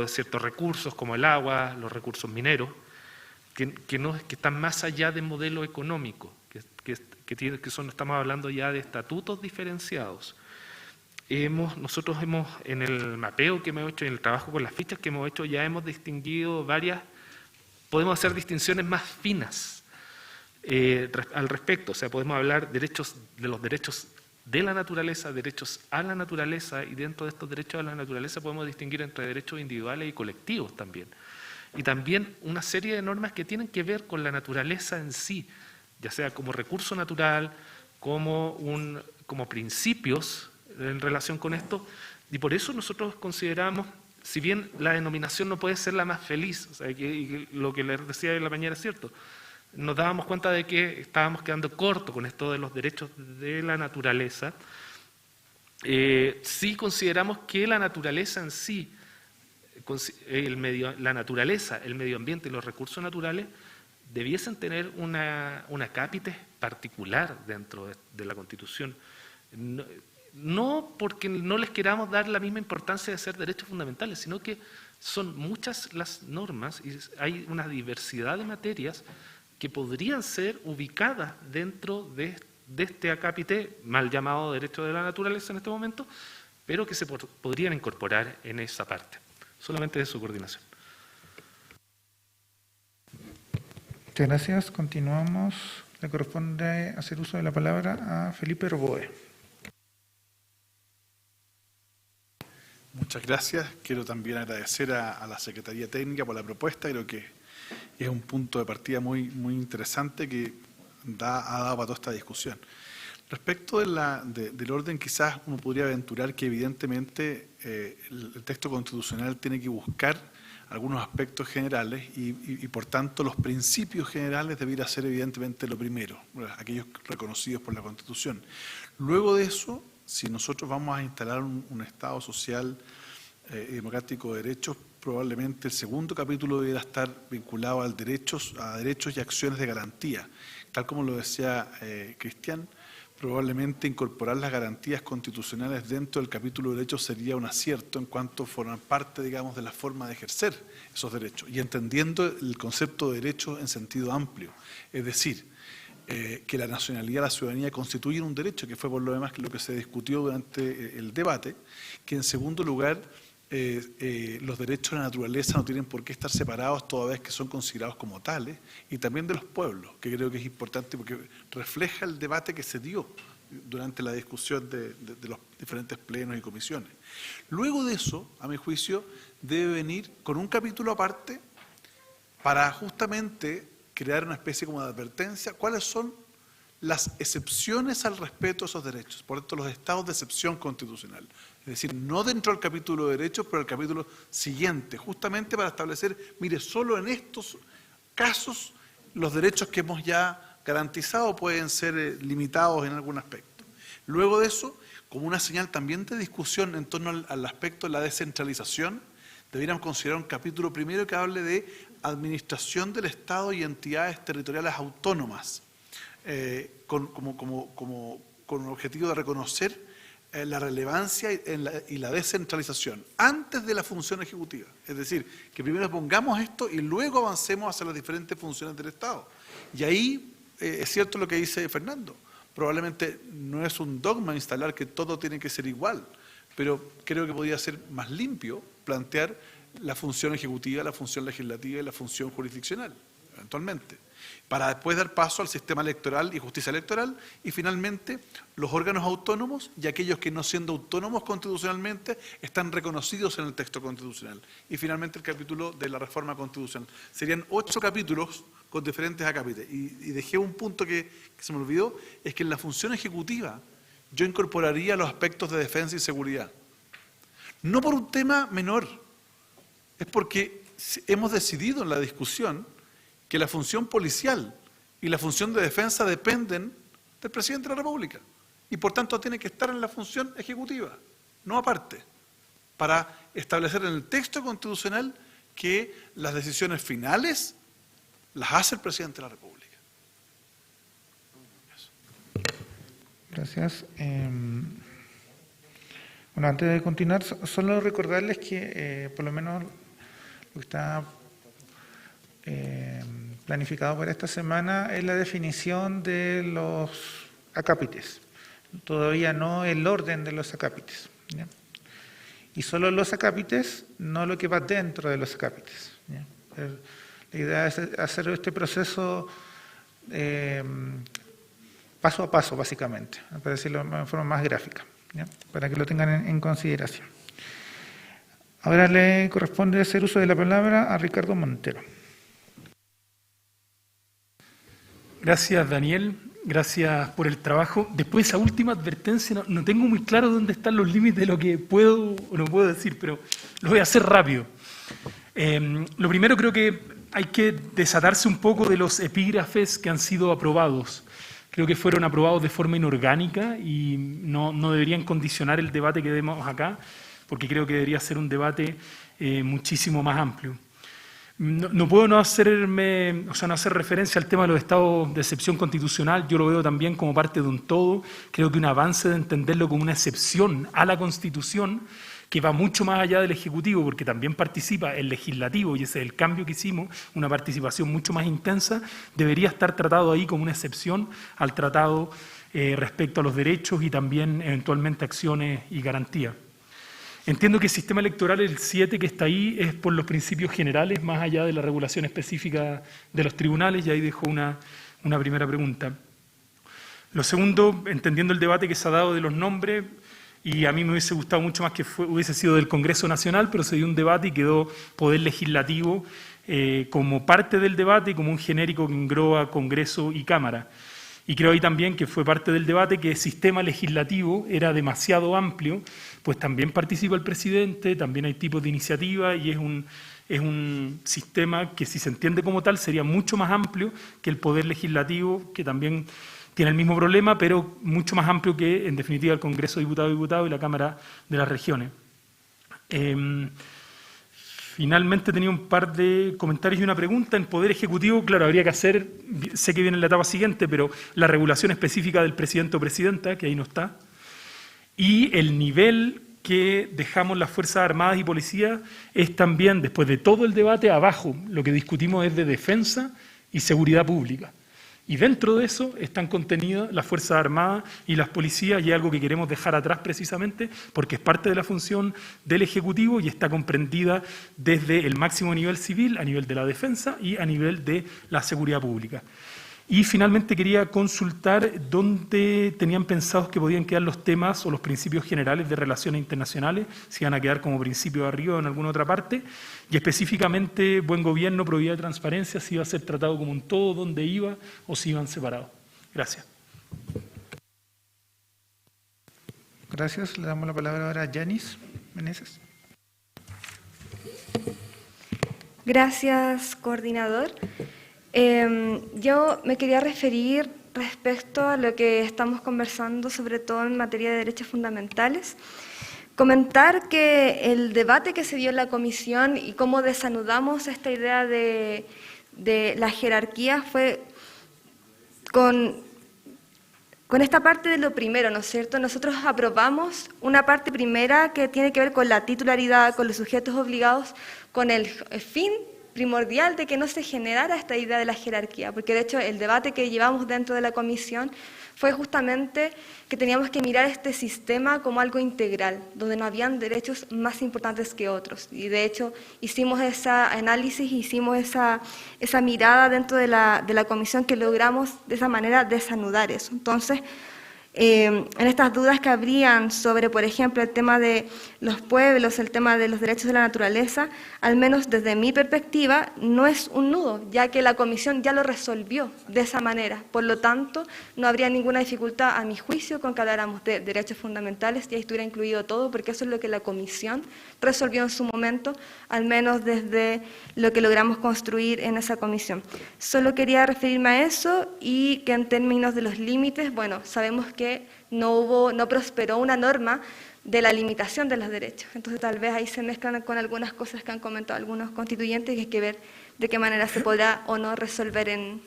ciertos recursos como el agua, los recursos mineros, que están más allá del modelo económico, estamos hablando ya de estatutos diferenciados. Nosotros en el mapeo que hemos hecho, en el trabajo con las fichas que hemos hecho, ya hemos distinguido podemos hacer distinciones más finas al respecto. O sea, podemos hablar de los derechos de la naturaleza, derechos a la naturaleza, y dentro de estos derechos a la naturaleza podemos distinguir entre derechos individuales y colectivos también. Y también una serie de normas que tienen que ver con la naturaleza en sí, ya sea como recurso natural, como principios en relación con esto, y por eso nosotros consideramos, si bien la denominación no puede ser la más feliz, o sea, y lo que les decía en la mañana es cierto, nos dábamos cuenta de que estábamos quedando cortos con esto de los derechos de la naturaleza. Sí consideramos que la naturaleza en sí, la naturaleza, el medio ambiente y los recursos naturales debiesen tener una cápite particular dentro de la Constitución. No porque no les queramos dar la misma importancia de ser derechos fundamentales, sino que son muchas las normas y hay una diversidad de materias que podrían ser ubicadas dentro de este acápite, mal llamado derecho de la naturaleza en este momento, pero que se podrían incorporar en esa parte, solamente de su coordinación. Muchas gracias. Continuamos. Le corresponde hacer uso de la palabra a Felipe Roboe. Muchas gracias. Quiero también agradecer a la Secretaría Técnica por la propuesta. Creo que es un punto de partida muy interesante que ha dado para toda esta discusión. Respecto del orden, quizás uno podría aventurar que evidentemente el texto constitucional tiene que buscar algunos aspectos generales y por tanto los principios generales debiera ser evidentemente lo primero, aquellos reconocidos por la Constitución. Luego de eso, si nosotros vamos a instalar un Estado social y democrático de derechos, probablemente el segundo capítulo debiera estar vinculado a derechos y acciones de garantía. Tal como lo decía Cristian, probablemente incorporar las garantías constitucionales dentro del capítulo de derechos sería un acierto en cuanto forman parte, digamos, de la forma de ejercer esos derechos y entendiendo el concepto de derecho en sentido amplio, es decir, que la nacionalidad, la ciudadanía constituyen un derecho, que fue por lo demás lo que se discutió durante el debate, que en segundo lugar los derechos de la naturaleza no tienen por qué estar separados toda vez que son considerados como tales, y también de los pueblos, que creo que es importante porque refleja el debate que se dio durante la discusión de los diferentes plenos y comisiones. Luego de eso, a mi juicio, debe venir con un capítulo aparte para justamente crear una especie como de advertencia, cuáles son las excepciones al respeto de esos derechos, por tanto los estados de excepción constitucional. Es decir, no dentro del capítulo de derechos, pero el capítulo siguiente, justamente para establecer, mire, solo en estos casos los derechos que hemos ya garantizado pueden ser limitados en algún aspecto. Luego de eso, como una señal también de discusión en torno al aspecto de la descentralización, deberíamos considerar un capítulo primero que hable de administración del Estado y entidades territoriales autónomas, con el objetivo de reconocer la relevancia y la descentralización antes de la función ejecutiva. Es decir, que primero pongamos esto y luego avancemos hacia las diferentes funciones del Estado. Y ahí es cierto lo que dice Fernando. Probablemente no es un dogma instalar que todo tiene que ser igual, pero creo que podría ser más limpio plantear la función ejecutiva, la función legislativa y la función jurisdiccional, eventualmente, para después dar paso al sistema electoral y justicia electoral, y finalmente los órganos autónomos y aquellos que no siendo autónomos constitucionalmente están reconocidos en el texto constitucional. Y finalmente el capítulo de la reforma constitucional. Serían 8 capítulos con diferentes acápites. Y dejé un punto que se me olvidó, es que en la función ejecutiva yo incorporaría los aspectos de defensa y seguridad. No por un tema menor, es porque hemos decidido en la discusión que la función policial y la función de defensa dependen del presidente de la República y por tanto tiene que estar en la función ejecutiva, no aparte, para establecer en el texto constitucional que las decisiones finales las hace el presidente de la República. Gracias. Bueno, antes de continuar, solo recordarles que por lo menos lo que está planificado para esta semana es la definición de los acápites. Todavía no el orden de los acápites, ¿ya? Y solo los acápites, no lo que va dentro de los acápites, ¿ya? La idea es hacer este proceso paso a paso, básicamente, para decirlo de forma más gráfica, ¿ya? Para que lo tengan en consideración. Ahora le corresponde hacer uso de la palabra a Ricardo Montero. Gracias, Daniel. Gracias por el trabajo. Después de esa última advertencia, no tengo muy claro dónde están los límites de lo que puedo o no puedo decir, pero lo voy a hacer rápido. Lo primero, creo que hay que desatarse un poco de los epígrafes que han sido aprobados. Creo que fueron aprobados de forma inorgánica y no deberían condicionar el debate que demos acá, porque creo que debería ser un debate muchísimo más amplio. No puedo no hacer referencia al tema de los estados de excepción constitucional. Yo lo veo también como parte de un todo. Creo que un avance de entenderlo como una excepción a la Constitución, que va mucho más allá del Ejecutivo, porque también participa el Legislativo, y ese es el cambio que hicimos, una participación mucho más intensa, debería estar tratado ahí como una excepción al tratado respecto a los derechos y también eventualmente acciones y garantías. Entiendo que el sistema electoral, el 7 que está ahí, es por los principios generales, más allá de la regulación específica de los tribunales, y ahí dejo una primera pregunta. Lo segundo, entendiendo el debate que se ha dado de los nombres, y a mí me hubiese gustado mucho más que hubiese sido del Congreso Nacional, pero se dio un debate y quedó Poder Legislativo como parte del debate y como un genérico que engloba Congreso y Cámara. Y creo ahí también que fue parte del debate que el sistema legislativo era demasiado amplio, pues también participa el presidente, también hay tipos de iniciativa y es un sistema que si se entiende como tal sería mucho más amplio que el poder legislativo, que también tiene el mismo problema, pero mucho más amplio que en definitiva el Congreso de Diputados y Diputados y la Cámara de las Regiones. Finalmente tenía un par de comentarios y una pregunta. En Poder Ejecutivo, claro, habría que hacer, sé que viene en la etapa siguiente, pero la regulación específica del presidente o presidenta, que ahí no está, y el nivel que dejamos las Fuerzas Armadas y Policía es también, después de todo el debate, abajo. Lo que discutimos es de defensa y seguridad pública. Y dentro de eso están contenidas las Fuerzas Armadas y las policías, y es algo que queremos dejar atrás precisamente porque es parte de la función del Ejecutivo y está comprendida desde el máximo nivel civil, a nivel de la defensa y a nivel de la seguridad pública. Y finalmente quería consultar dónde tenían pensados que podían quedar los temas o los principios generales de relaciones internacionales, si iban a quedar como principio arriba o en alguna otra parte, y específicamente buen gobierno, probidad y transparencia, si iba a ser tratado como un todo, dónde iba o si iban separados. Gracias. Gracias. Le damos la palabra ahora a Yanis Meneses. Gracias, coordinador. Yo me quería referir respecto a lo que estamos conversando, sobre todo en materia de derechos fundamentales. Comentar que el debate que se dio en la comisión y cómo desanudamos esta idea de la jerarquía fue con esta parte de lo primero, ¿no es cierto? Nosotros aprobamos una parte primera que tiene que ver con la titularidad, con los sujetos obligados, con el fin primordial de que no se generara esta idea de la jerarquía, porque de hecho el debate que llevamos dentro de la comisión fue justamente que teníamos que mirar este sistema como algo integral, donde no habían derechos más importantes que otros, y de hecho hicimos ese análisis, hicimos esa mirada dentro de la comisión que logramos de esa manera desanudar eso. Entonces, en estas dudas que habrían sobre, por ejemplo, el tema de los pueblos, el tema de los derechos de la naturaleza, al menos desde mi perspectiva, no es un nudo, ya que la comisión ya lo resolvió de esa manera. Por lo tanto, no habría ninguna dificultad, a mi juicio, con que habláramos de derechos fundamentales y ahí estuviera incluido todo, porque eso es lo que la comisión resolvió en su momento, al menos desde lo que logramos construir en esa comisión. Solo quería referirme a eso y que en términos de los límites, bueno, sabemos que no prosperó una norma de la limitación de los derechos. Entonces tal vez ahí se mezclan con algunas cosas que han comentado algunos constituyentes y hay que ver de qué manera se podrá o no resolver en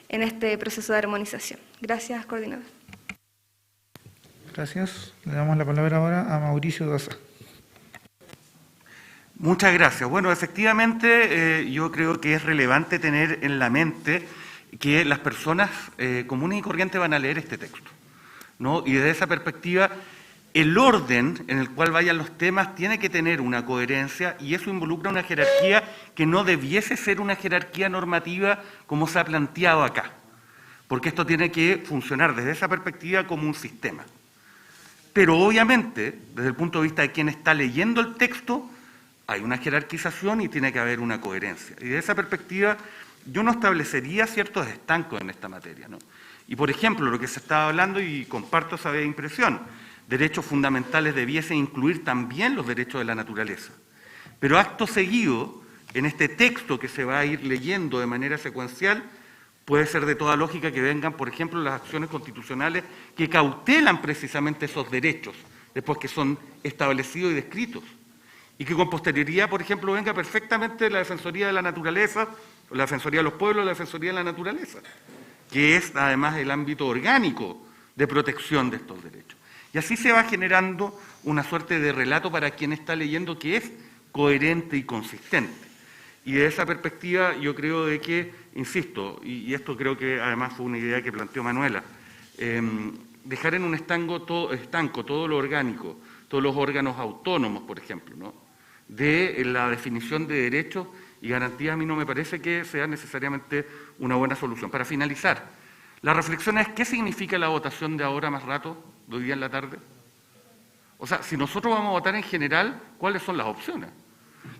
este proceso de armonización. Gracias, coordinador. Gracias. Le damos la palabra ahora a Mauricio Daza. Muchas gracias. Bueno, efectivamente yo creo que es relevante tener en la mente que las personas comunes y corrientes van a leer este texto, ¿no? Y desde esa perspectiva, el orden en el cual vayan los temas tiene que tener una coherencia y eso involucra una jerarquía que no debiese ser una jerarquía normativa como se ha planteado acá, porque esto tiene que funcionar desde esa perspectiva como un sistema. Pero obviamente, desde el punto de vista de quien está leyendo el texto, hay una jerarquización y tiene que haber una coherencia. Y desde esa perspectiva, yo no establecería ciertos estancos en esta materia, ¿no? Y, por ejemplo, lo que se estaba hablando, y comparto esa impresión, derechos fundamentales debiesen incluir también los derechos de la naturaleza. Pero acto seguido, en este texto que se va a ir leyendo de manera secuencial, puede ser de toda lógica que vengan, por ejemplo, las acciones constitucionales que cautelan precisamente esos derechos, después que son establecidos y descritos. Y que con posterioridad, por ejemplo, venga perfectamente la Defensoría de la Naturaleza, o la Defensoría de los Pueblos, la Defensoría de la Naturaleza, que es además el ámbito orgánico de protección de estos derechos. Y así se va generando una suerte de relato para quien está leyendo que es coherente y consistente. Y de esa perspectiva yo creo de que, insisto, y esto creo que además fue una idea que planteó Manuela, dejar en un estanco todo lo orgánico, todos los órganos autónomos, por ejemplo, ¿no? De la definición de derechos y garantías, a mí no me parece que sea necesariamente una buena solución. Para finalizar, la reflexión es: ¿qué significa la votación de ahora más rato, de hoy día en la tarde? O sea, si nosotros vamos a votar en general, ¿cuáles son las opciones?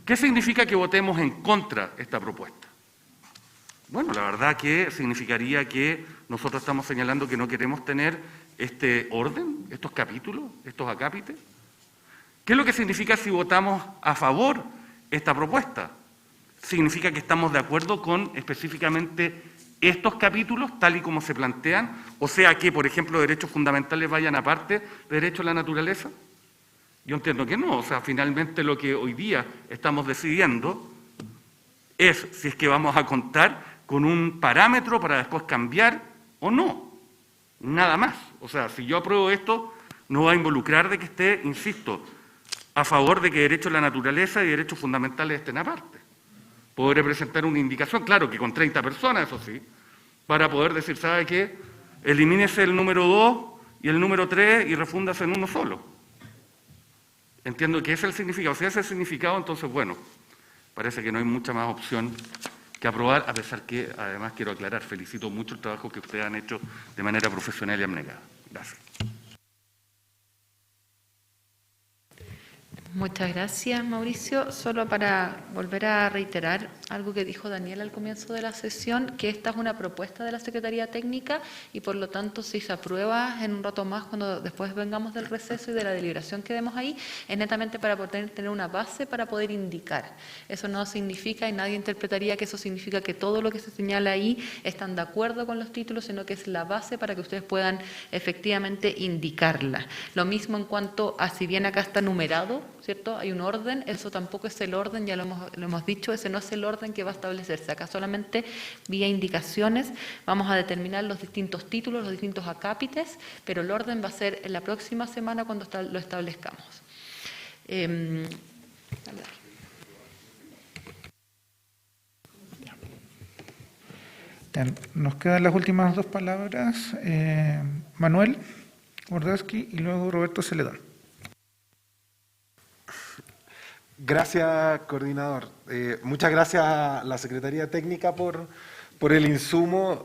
¿Qué significa que votemos en contra de esta propuesta? Bueno, la verdad que significaría que nosotros estamos señalando que no queremos tener este orden, estos capítulos, estos acápites. ¿Qué es lo que significa si votamos a favor esta propuesta? Significa que estamos de acuerdo con específicamente estos capítulos tal y como se plantean, o sea que, por ejemplo, derechos fundamentales vayan aparte de derecho a la naturaleza. Yo entiendo que no, o sea, finalmente lo que hoy día estamos decidiendo es si es que vamos a contar con un parámetro para después cambiar o no, nada más. O sea, si yo apruebo esto, no va a involucrar de que esté, insisto, a favor de que derechos a la naturaleza y derechos fundamentales estén aparte. Podré presentar una indicación, claro que con 30 personas, eso sí, para poder decir, ¿sabe qué? Elimínese el número 2 y el número 3 y refúndase en uno solo. Entiendo que ese es el significado. Si ese es el significado, entonces, bueno, parece que no hay mucha más opción que aprobar, a pesar que, además, quiero aclarar, felicito mucho el trabajo que ustedes han hecho de manera profesional y abnegada. Gracias. Muchas gracias, Mauricio. Solo para volver a reiterar algo que dijo Daniel al comienzo de la sesión, que esta es una propuesta de la Secretaría Técnica y, por lo tanto, si se aprueba en un rato más, cuando después vengamos del receso y de la deliberación que demos ahí, es netamente para poder tener una base para poder indicar. Eso no significa, y nadie interpretaría que eso significa que todo lo que se señala ahí están de acuerdo con los títulos, sino que es la base para que ustedes puedan efectivamente indicarla. Lo mismo en cuanto a, si bien acá está numerado, ¿cierto? Hay un orden, eso tampoco es el orden, ya lo hemos dicho, ese no es el orden que va a establecerse. Acá solamente vía indicaciones vamos a determinar los distintos títulos, los distintos acápites, pero el orden va a ser en la próxima semana cuando lo establezcamos. Nos quedan las últimas dos palabras. Manuel Bordaski y luego Roberto Celedón. Gracias, coordinador. Muchas gracias a la Secretaría Técnica por el insumo.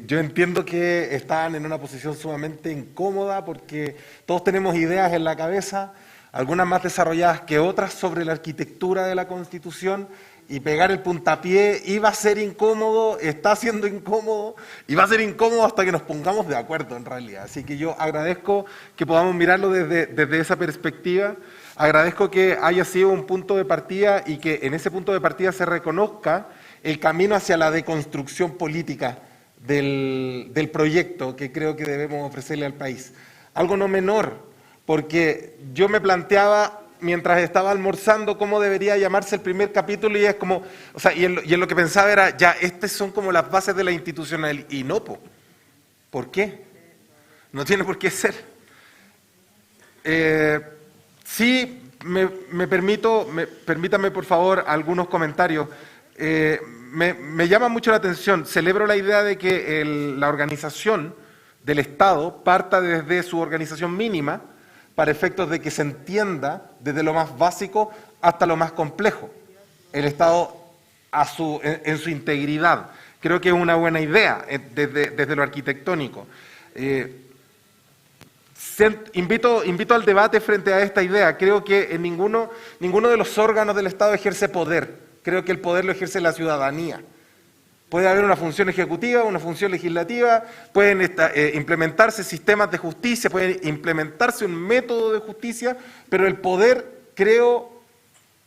Yo entiendo que están en una posición sumamente incómoda porque todos tenemos ideas en la cabeza, algunas más desarrolladas que otras sobre la arquitectura de la Constitución, y pegar el puntapié iba a ser incómodo, está siendo incómodo y va a ser incómodo hasta que nos pongamos de acuerdo en realidad. Así que yo agradezco que podamos mirarlo desde esa perspectiva. Agradezco que haya sido un punto de partida y que en ese punto de partida se reconozca el camino hacia la deconstrucción política del proyecto que creo que debemos ofrecerle al país. Algo no menor, porque yo me planteaba mientras estaba almorzando cómo debería llamarse el primer capítulo y es como, o sea, y en lo que pensaba era, ya, estas son como las bases de la institucionalidad. Y no, ¿por qué? No tiene por qué ser. Sí, permítame por favor algunos comentarios. Me llama mucho la atención, celebro la idea de que la organización del Estado parta desde su organización mínima para efectos de que se entienda desde lo más básico hasta lo más complejo. El Estado en su integridad. Creo que es una buena idea desde lo arquitectónico. Invito al debate frente a esta idea. Creo que en ninguno de los órganos del Estado ejerce poder. Creo que el poder lo ejerce la ciudadanía. Puede haber una función ejecutiva, una función legislativa, pueden implementarse sistemas de justicia, puede implementarse un método de justicia, pero el poder, creo,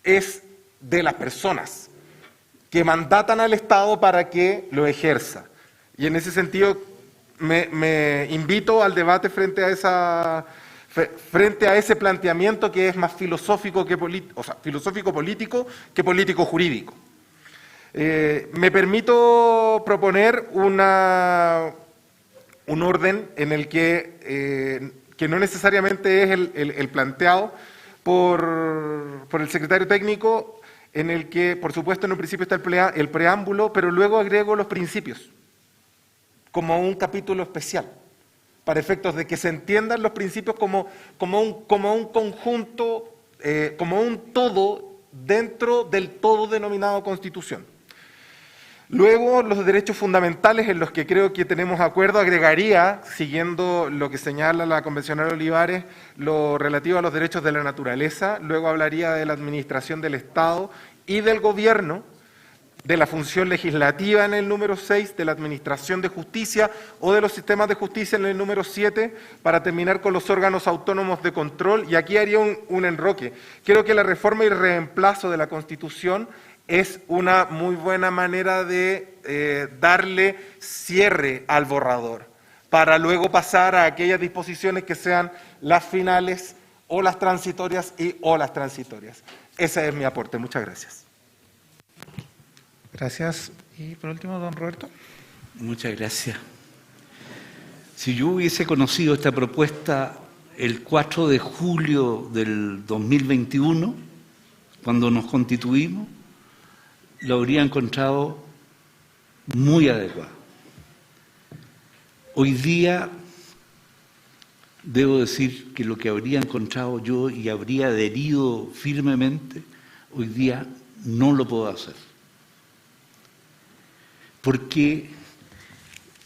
es de las personas que mandatan al Estado para que lo ejerza. Y en ese sentido me invito al debate frente a ese planteamiento que es más filosófico político que político jurídico. Me permito proponer un orden en el que no necesariamente es el planteado por el secretario técnico, en el que, por supuesto, en un principio está el preámbulo, pero luego agrego los principios, como un capítulo especial, para efectos de que se entiendan los principios como un conjunto, como un todo dentro del todo denominado Constitución. Luego, los derechos fundamentales en los que creo que tenemos acuerdo, agregaría, siguiendo lo que señala la convencional Olivares, lo relativo a los derechos de la naturaleza. Luego hablaría de la administración del Estado y del gobierno, de la función legislativa en el número 6, de la administración de justicia o de los sistemas de justicia en el número 7, para terminar con los órganos autónomos de control. Y aquí haría un enroque. Creo que la reforma y reemplazo de la Constitución es una muy buena manera de darle cierre al borrador, para luego pasar a aquellas disposiciones que sean las finales o las transitorias o las transitorias. Ese es mi aporte. Muchas gracias. Gracias. Y por último, don Roberto. Muchas gracias. Si yo hubiese conocido esta propuesta el 4 de julio del 2021, cuando nos constituimos, lo habría encontrado muy adecuado. Hoy día, debo decir que lo que habría encontrado yo y habría adherido firmemente, hoy día no lo puedo hacer. Porque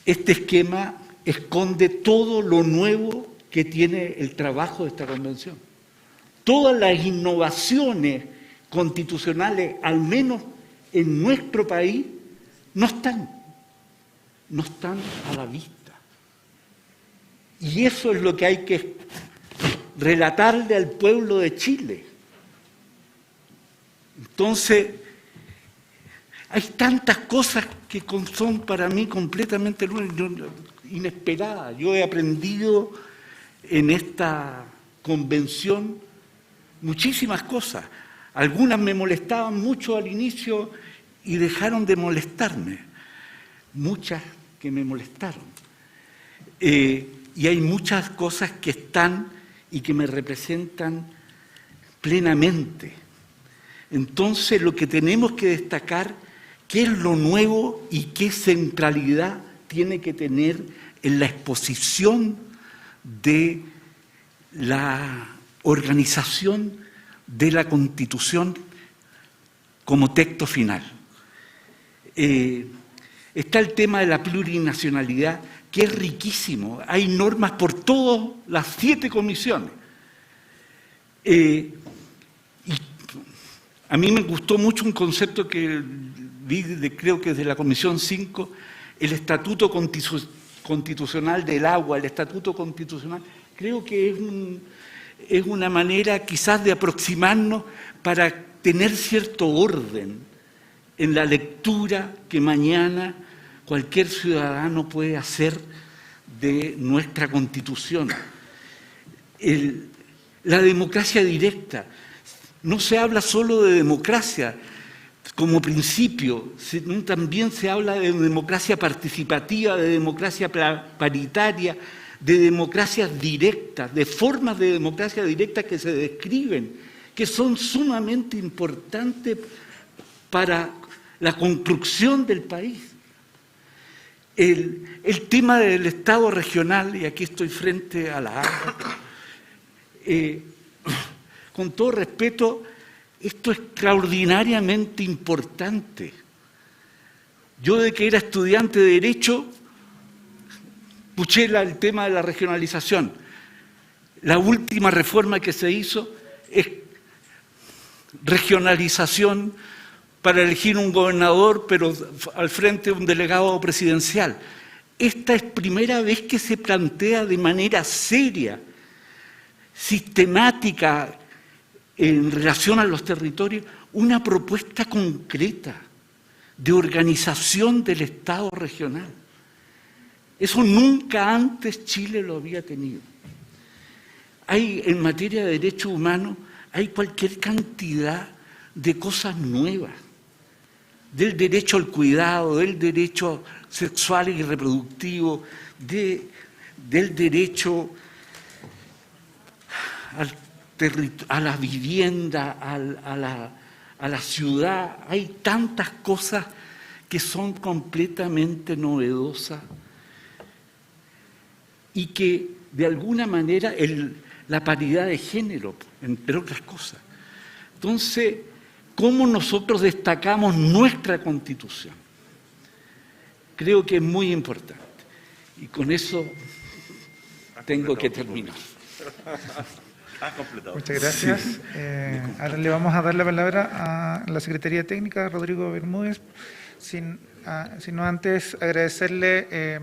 este esquema esconde todo lo nuevo que tiene el trabajo de esta convención. Todas las innovaciones constitucionales, al menos en nuestro país, no están a la vista. Y eso es lo que hay que relatarle al pueblo de Chile. Entonces, hay tantas cosas que son para mí completamente inesperadas. Yo he aprendido en esta convención muchísimas cosas. Algunas me molestaban mucho al inicio y dejaron de molestarme. Muchas que me molestaron. Y hay muchas cosas que están y que me representan plenamente. Entonces, lo que tenemos que destacar, qué es lo nuevo y qué centralidad tiene que tener en la exposición de la organización de la Constitución como texto final. Está el tema de la plurinacionalidad, que es riquísimo. Hay normas por todas las 7 comisiones. Y a mí me gustó mucho un concepto que vi, creo que es de la Comisión 5, el Estatuto Constitucional del Agua, el Estatuto Constitucional. Creo que es una manera quizás de aproximarnos para tener cierto orden en la lectura que mañana cualquier ciudadano puede hacer de nuestra Constitución. La democracia directa. No se habla solo de democracia como principio, sino también se habla de democracia participativa, de democracia paritaria, de democracias directas, de formas de democracia directa que se describen, que son sumamente importantes para la construcción del país. El tema del Estado regional, y aquí estoy frente a la ARPA, con todo respeto, esto es extraordinariamente importante. Yo, de que era estudiante de Derecho, puché el tema de la regionalización. La última reforma que se hizo es regionalización para elegir un gobernador, pero al frente de un delegado presidencial. Esta es primera vez que se plantea de manera seria, sistemática, en relación a los territorios, una propuesta concreta de organización del Estado regional. Eso nunca antes Chile lo había tenido. Hay, en materia de derechos humanos, hay cualquier cantidad de cosas nuevas, del derecho al cuidado, del derecho sexual y reproductivo, del derecho a la vivienda, a la ciudad. Hay tantas cosas que son completamente novedosas y que, de alguna manera, la paridad de género, entre otras cosas. Entonces, ¿cómo nosotros destacamos nuestra Constitución? Creo que es muy importante. Y con eso tengo que terminar. Muchas gracias. Ahora le vamos a dar la palabra a la Secretaría Técnica, Rodrigo Bermúdez, sino antes agradecerle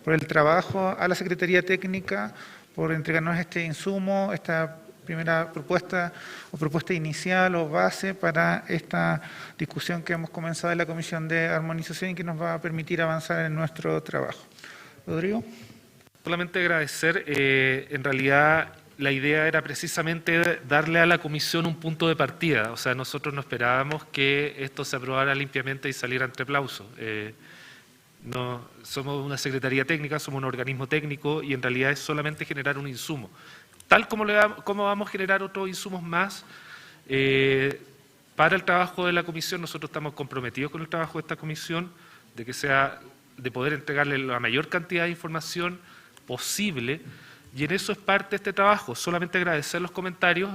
por el trabajo a la Secretaría Técnica, por entregarnos este insumo, esta primera propuesta o propuesta inicial o base para esta discusión que hemos comenzado en la Comisión de Armonización y que nos va a permitir avanzar en nuestro trabajo. Rodrigo. Solamente agradecer, en realidad la idea era precisamente darle a la comisión un punto de partida, o sea, nosotros no esperábamos que esto se aprobara limpiamente y saliera entre aplausos. No, somos una secretaría técnica, somos un organismo técnico y en realidad es solamente generar un insumo. Tal como vamos a generar otros insumos más para el trabajo de la comisión, nosotros estamos comprometidos con el trabajo de esta comisión, de poder entregarle la mayor cantidad de información posible, y en eso es parte de este trabajo. Solamente agradecer los comentarios.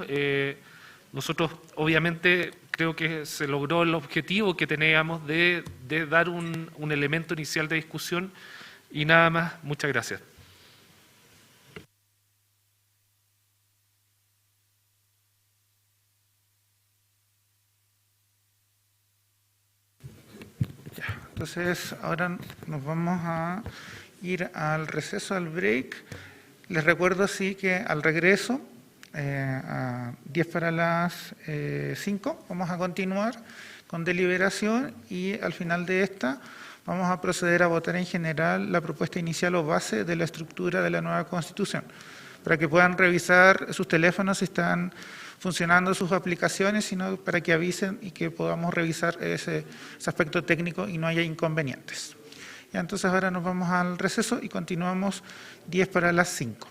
Nosotros, obviamente, creo que se logró el objetivo que teníamos de dar un elemento inicial de discusión, y nada más. Muchas gracias. Entonces, ahora nos vamos a ir al receso, al break. Les recuerdo, sí, que al regreso, a 10 para las 5, vamos a continuar con deliberación y al final de esta vamos a proceder a votar en general la propuesta inicial o base de la estructura de la nueva Constitución, para que puedan revisar sus teléfonos si están funcionando sus aplicaciones, sino para que avisen y que podamos revisar ese aspecto técnico y no haya inconvenientes. Ya, entonces ahora nos vamos al receso y continuamos 10 para las 5.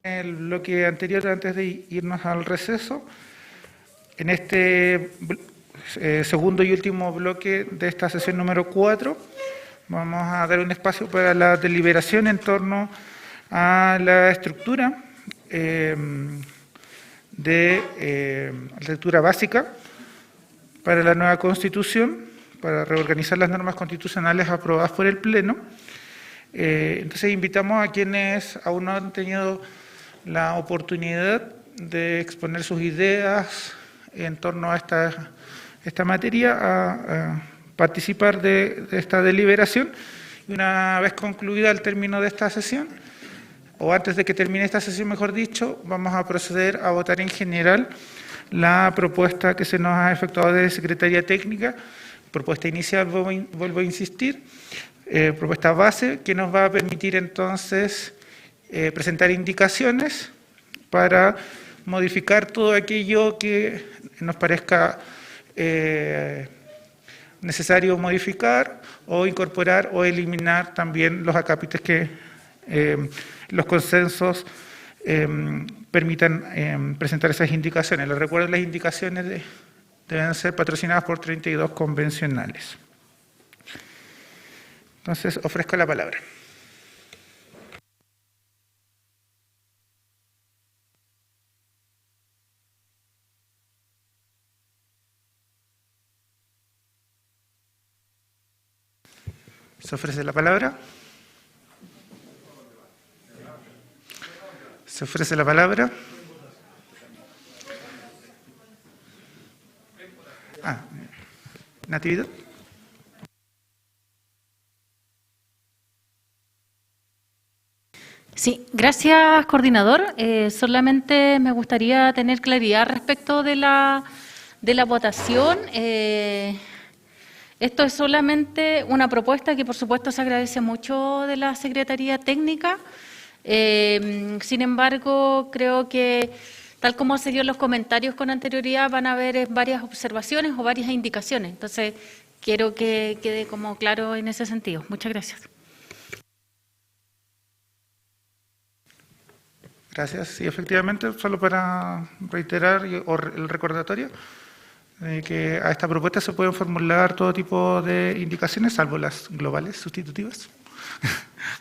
El bloque anterior, antes de irnos al receso, en este segundo y último bloque de esta sesión número 4, vamos a dar un espacio para la deliberación en torno a la estructura estructura básica para la nueva Constitución, para reorganizar las normas constitucionales aprobadas por el Pleno. Entonces invitamos a quienes aún no han tenido la oportunidad de exponer sus ideas en torno a esta materia a participar de esta deliberación, y una vez concluida el término de esta sesión, o antes de que termine esta sesión, mejor dicho, vamos a proceder a votar en general la propuesta que se nos ha efectuado desde Secretaría Técnica, propuesta inicial, vuelvo a insistir, propuesta base que nos va a permitir entonces presentar indicaciones para modificar todo aquello que nos parezca necesario modificar o incorporar o eliminar también los acápites que los consensos permitan presentar esas indicaciones. Les recuerdo, las indicaciones deben ser patrocinadas por 32 convencionales. Entonces, ofrezco la palabra. ¿Se ofrece la palabra? ¿Se ofrece la palabra? Natividad. Sí, gracias, coordinador. Solamente me gustaría tener claridad respecto de la votación. Esto es solamente una propuesta que, por supuesto, se agradece mucho de la Secretaría Técnica. Sin embargo, creo que, tal como se dio en los comentarios con anterioridad, van a haber varias observaciones o varias indicaciones. Entonces, quiero que quede como claro en ese sentido. Muchas gracias. Gracias. Sí, efectivamente, solo para reiterar el recordatorio, que a esta propuesta se pueden formular todo tipo de indicaciones, salvo las globales sustitutivas,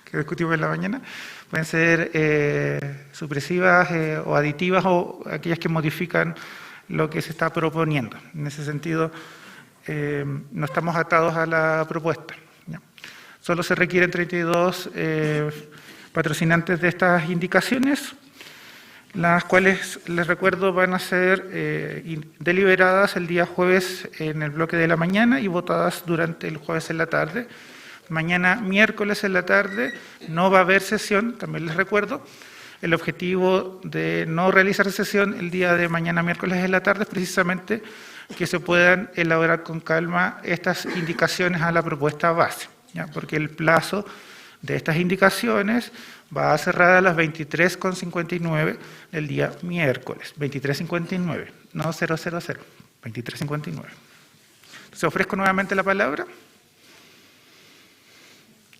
que discutimos en la mañana. Pueden ser supresivas o aditivas o aquellas que modifican lo que se está proponiendo. En ese sentido, no estamos atados a la propuesta. ¿Ya? Solo se requieren 32 patrocinantes de estas indicaciones, las cuales, les recuerdo, van a ser deliberadas el día jueves en el bloque de la mañana y votadas durante el jueves en la tarde. Mañana, miércoles en la tarde, no va a haber sesión, también les recuerdo. El objetivo de no realizar sesión el día de mañana, miércoles en la tarde, es precisamente que se puedan elaborar con calma estas indicaciones a la propuesta base, ¿ya? Porque el plazo de estas indicaciones va a cerrar a las 23:59 del día miércoles, 23:59, no 000, 23:59. Se ofrezco nuevamente la palabra.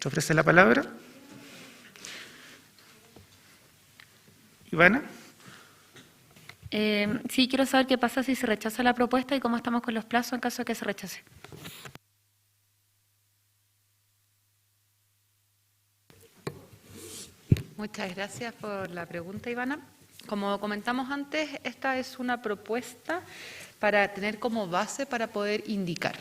¿Se ofrece la palabra? Ivana. Sí, quiero saber qué pasa si se rechaza la propuesta y cómo estamos con los plazos en caso de que se rechace. Muchas gracias por la pregunta, Ivana. Como comentamos antes, esta es una propuesta para tener como base para poder indicar.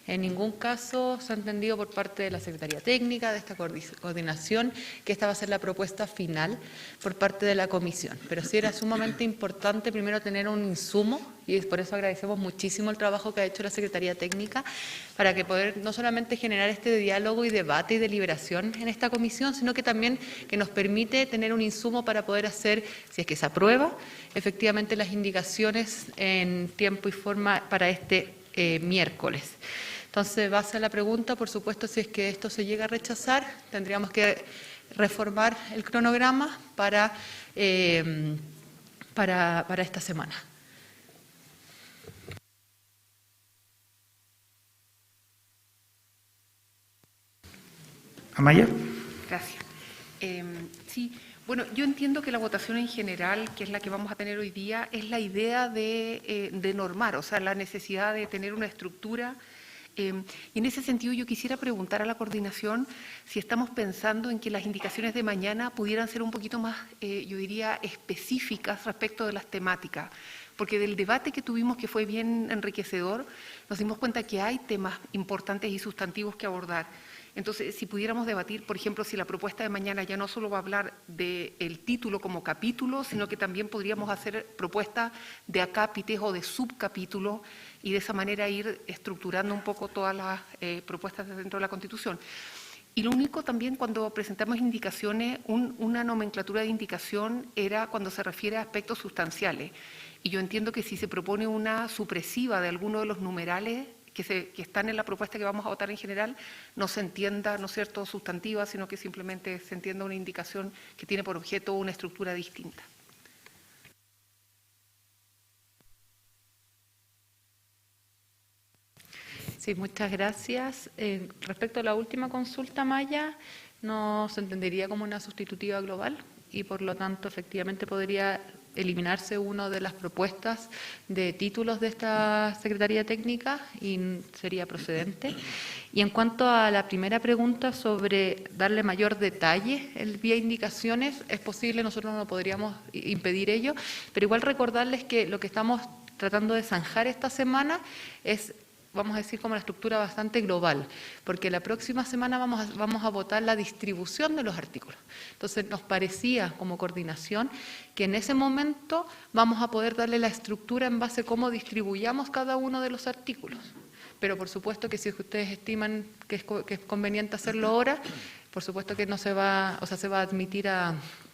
En ningún caso se ha entendido por parte de la Secretaría Técnica, de esta coordinación, que esta va a ser la propuesta final por parte de la comisión. Pero sí era sumamente importante primero tener un insumo, y por eso agradecemos muchísimo el trabajo que ha hecho la Secretaría Técnica, para que poder no solamente generar este diálogo y debate y deliberación en esta comisión, sino que también que nos permite tener un insumo para poder hacer, si es que se aprueba, efectivamente las indicaciones en tiempo y forma para este miércoles. Entonces, base a la pregunta, por supuesto, si es que esto se llega a rechazar, tendríamos que reformar el cronograma para esta semana. Amaya. Gracias. Sí, bueno, yo entiendo que la votación en general, que es la que vamos a tener hoy día, es la idea de normar, o sea, la necesidad de tener una estructura. Y en ese sentido yo quisiera preguntar a la coordinación si estamos pensando en que las indicaciones de mañana pudieran ser un poquito más, yo diría, específicas respecto de las temáticas. Porque del debate que tuvimos, que fue bien enriquecedor, nos dimos cuenta que hay temas importantes y sustantivos que abordar. Entonces, si pudiéramos debatir, por ejemplo, si la propuesta de mañana ya no solo va a hablar del título como capítulo, sino que también podríamos hacer propuestas de acápites o de subcapítulos y de esa manera ir estructurando un poco todas las propuestas dentro de la Constitución. Y lo único también cuando presentamos indicaciones, una nomenclatura de indicación era cuando se refiere a aspectos sustanciales. Y yo entiendo que si se propone una supresiva de alguno de los numerales, que están en la propuesta que vamos a votar en general no se entienda, ¿no es cierto?, sustantiva, sino que simplemente se entienda una indicación que tiene por objeto una estructura distinta. Sí, muchas gracias. Respecto a la última consulta, Maya, no se entendería como una sustitutiva global y por lo tanto efectivamente podría eliminarse una de las propuestas de títulos de esta Secretaría Técnica y sería procedente. Y en cuanto a la primera pregunta sobre darle mayor detalle vía indicaciones, es posible, nosotros no podríamos impedir ello, pero igual recordarles que lo que estamos tratando de zanjar esta semana es, vamos a decir, como la estructura bastante global, porque la próxima semana vamos a votar la distribución de los artículos. Entonces nos parecía como coordinación que en ese momento vamos a poder darle la estructura en base a cómo distribuyamos cada uno de los artículos. Pero por supuesto que si ustedes estiman que es conveniente hacerlo ahora, por supuesto que no se va, o sea, se va a admitir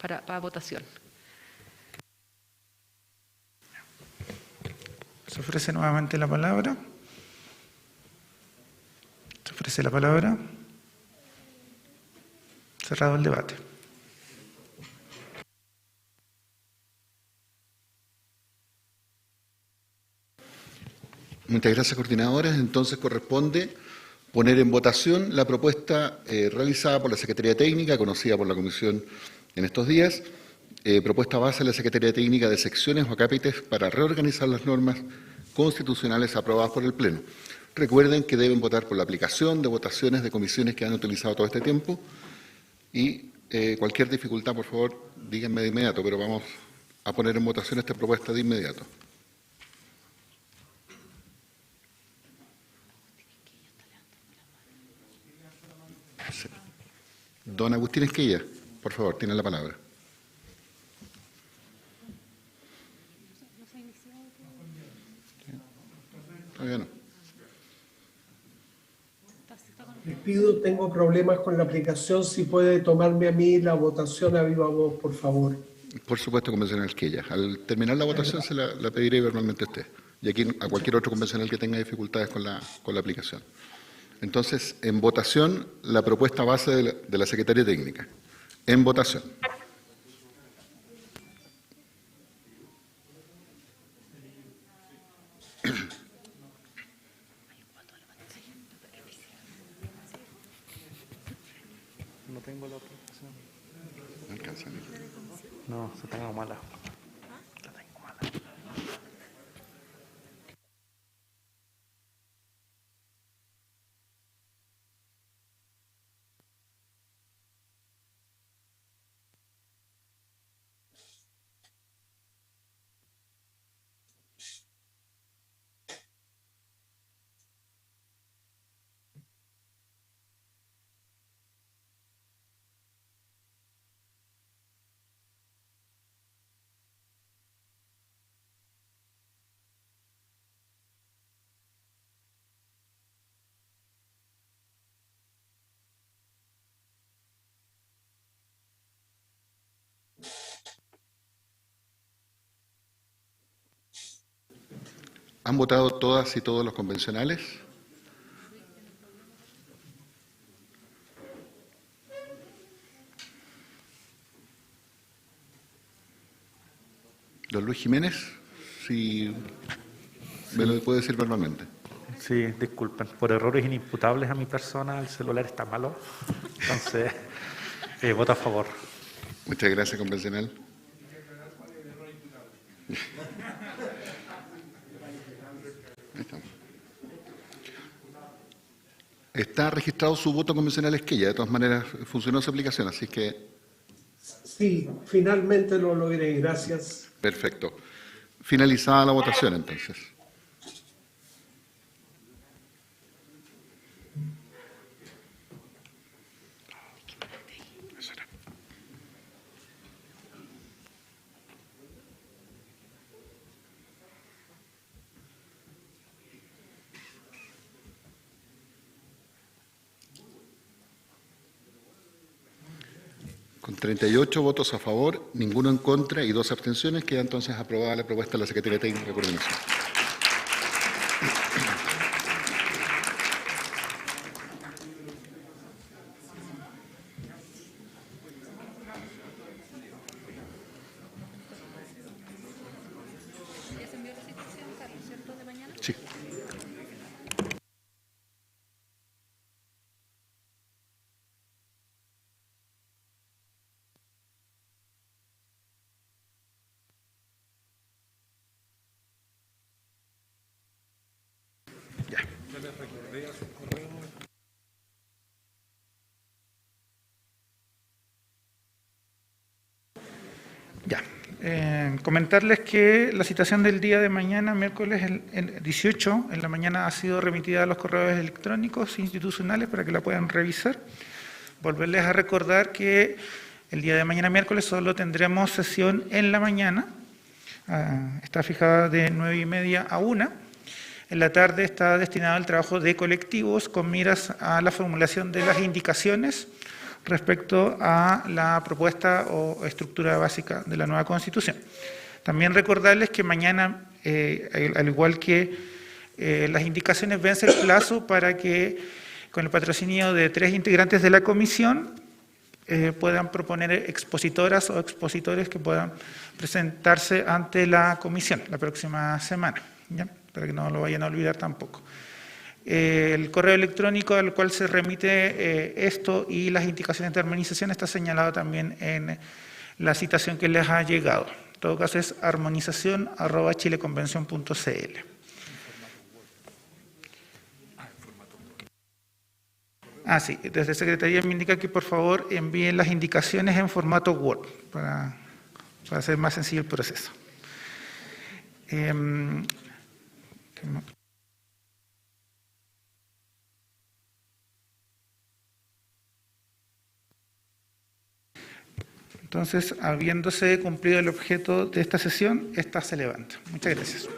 para votación. Se ofrece nuevamente la palabra. Se ofrece la palabra. Cerrado el debate. Muchas gracias, coordinadores. Entonces corresponde poner en votación la propuesta realizada por la Secretaría Técnica, conocida por la Comisión en estos días, propuesta base de la Secretaría Técnica de secciones o acápites para reorganizar las normas constitucionales aprobadas por el Pleno. Recuerden que deben votar por la aplicación de votaciones de comisiones que han utilizado todo este tiempo y cualquier dificultad, por favor, díganme de inmediato, pero vamos a poner en votación esta propuesta de inmediato. Sí. Don Agustín Esquella, por favor, tiene la palabra. Todavía no. Les pido, tengo problemas con la aplicación, si puede tomarme a mí la votación a viva voz, por favor. Por supuesto, convencional Esquella. Al terminar la votación se la pediré verbalmente a usted. Y aquí a cualquier otro convencional que tenga dificultades con la aplicación. Entonces, en votación, la propuesta base de la Secretaría Técnica. En votación. No tengo la aplicación. No alcanza. No, se tengo mala. ¿Han votado todas y todos los convencionales? Don Luis Jiménez, si me lo puede decir verbalmente. Sí, disculpen, por errores inimputables a mi persona, el celular está malo, entonces voto a favor. Muchas gracias, convencional. Está registrado su voto convencional Esquella, de todas maneras funcionó su aplicación, así que... Sí, finalmente lo logré, gracias. Perfecto. Finalizada la votación, entonces. Con 38 votos a favor, ninguno en contra y 2 abstenciones, queda entonces aprobada la propuesta de la Secretaría Técnica de Coordinación. Comentarles que la citación del día de mañana, miércoles el 18, en la mañana ha sido remitida a los correos electrónicos institucionales para que la puedan revisar. Volverles a recordar que el día de mañana, miércoles, solo tendremos sesión en la mañana. Está fijada de 9:30 a 1. En la tarde está destinado al trabajo de colectivos con miras a la formulación de las indicaciones respecto a la propuesta o estructura básica de la nueva Constitución. También recordarles que mañana, al igual que las indicaciones, vence el plazo para que, con el patrocinio de 3 integrantes de la comisión, puedan proponer expositoras o expositores que puedan presentarse ante la comisión la próxima semana, ¿ya? Para que no lo vayan a olvidar tampoco. El correo electrónico al cual se remite esto y las indicaciones de armonización está señalado también en la citación que les ha llegado. En todo caso es armonización@chileconvención.cl. Sí, desde Secretaría me indica que por favor envíen las indicaciones en formato Word para hacer más sencillo el proceso. Entonces, habiéndose cumplido el objeto de esta sesión, esta se levanta. Muchas gracias.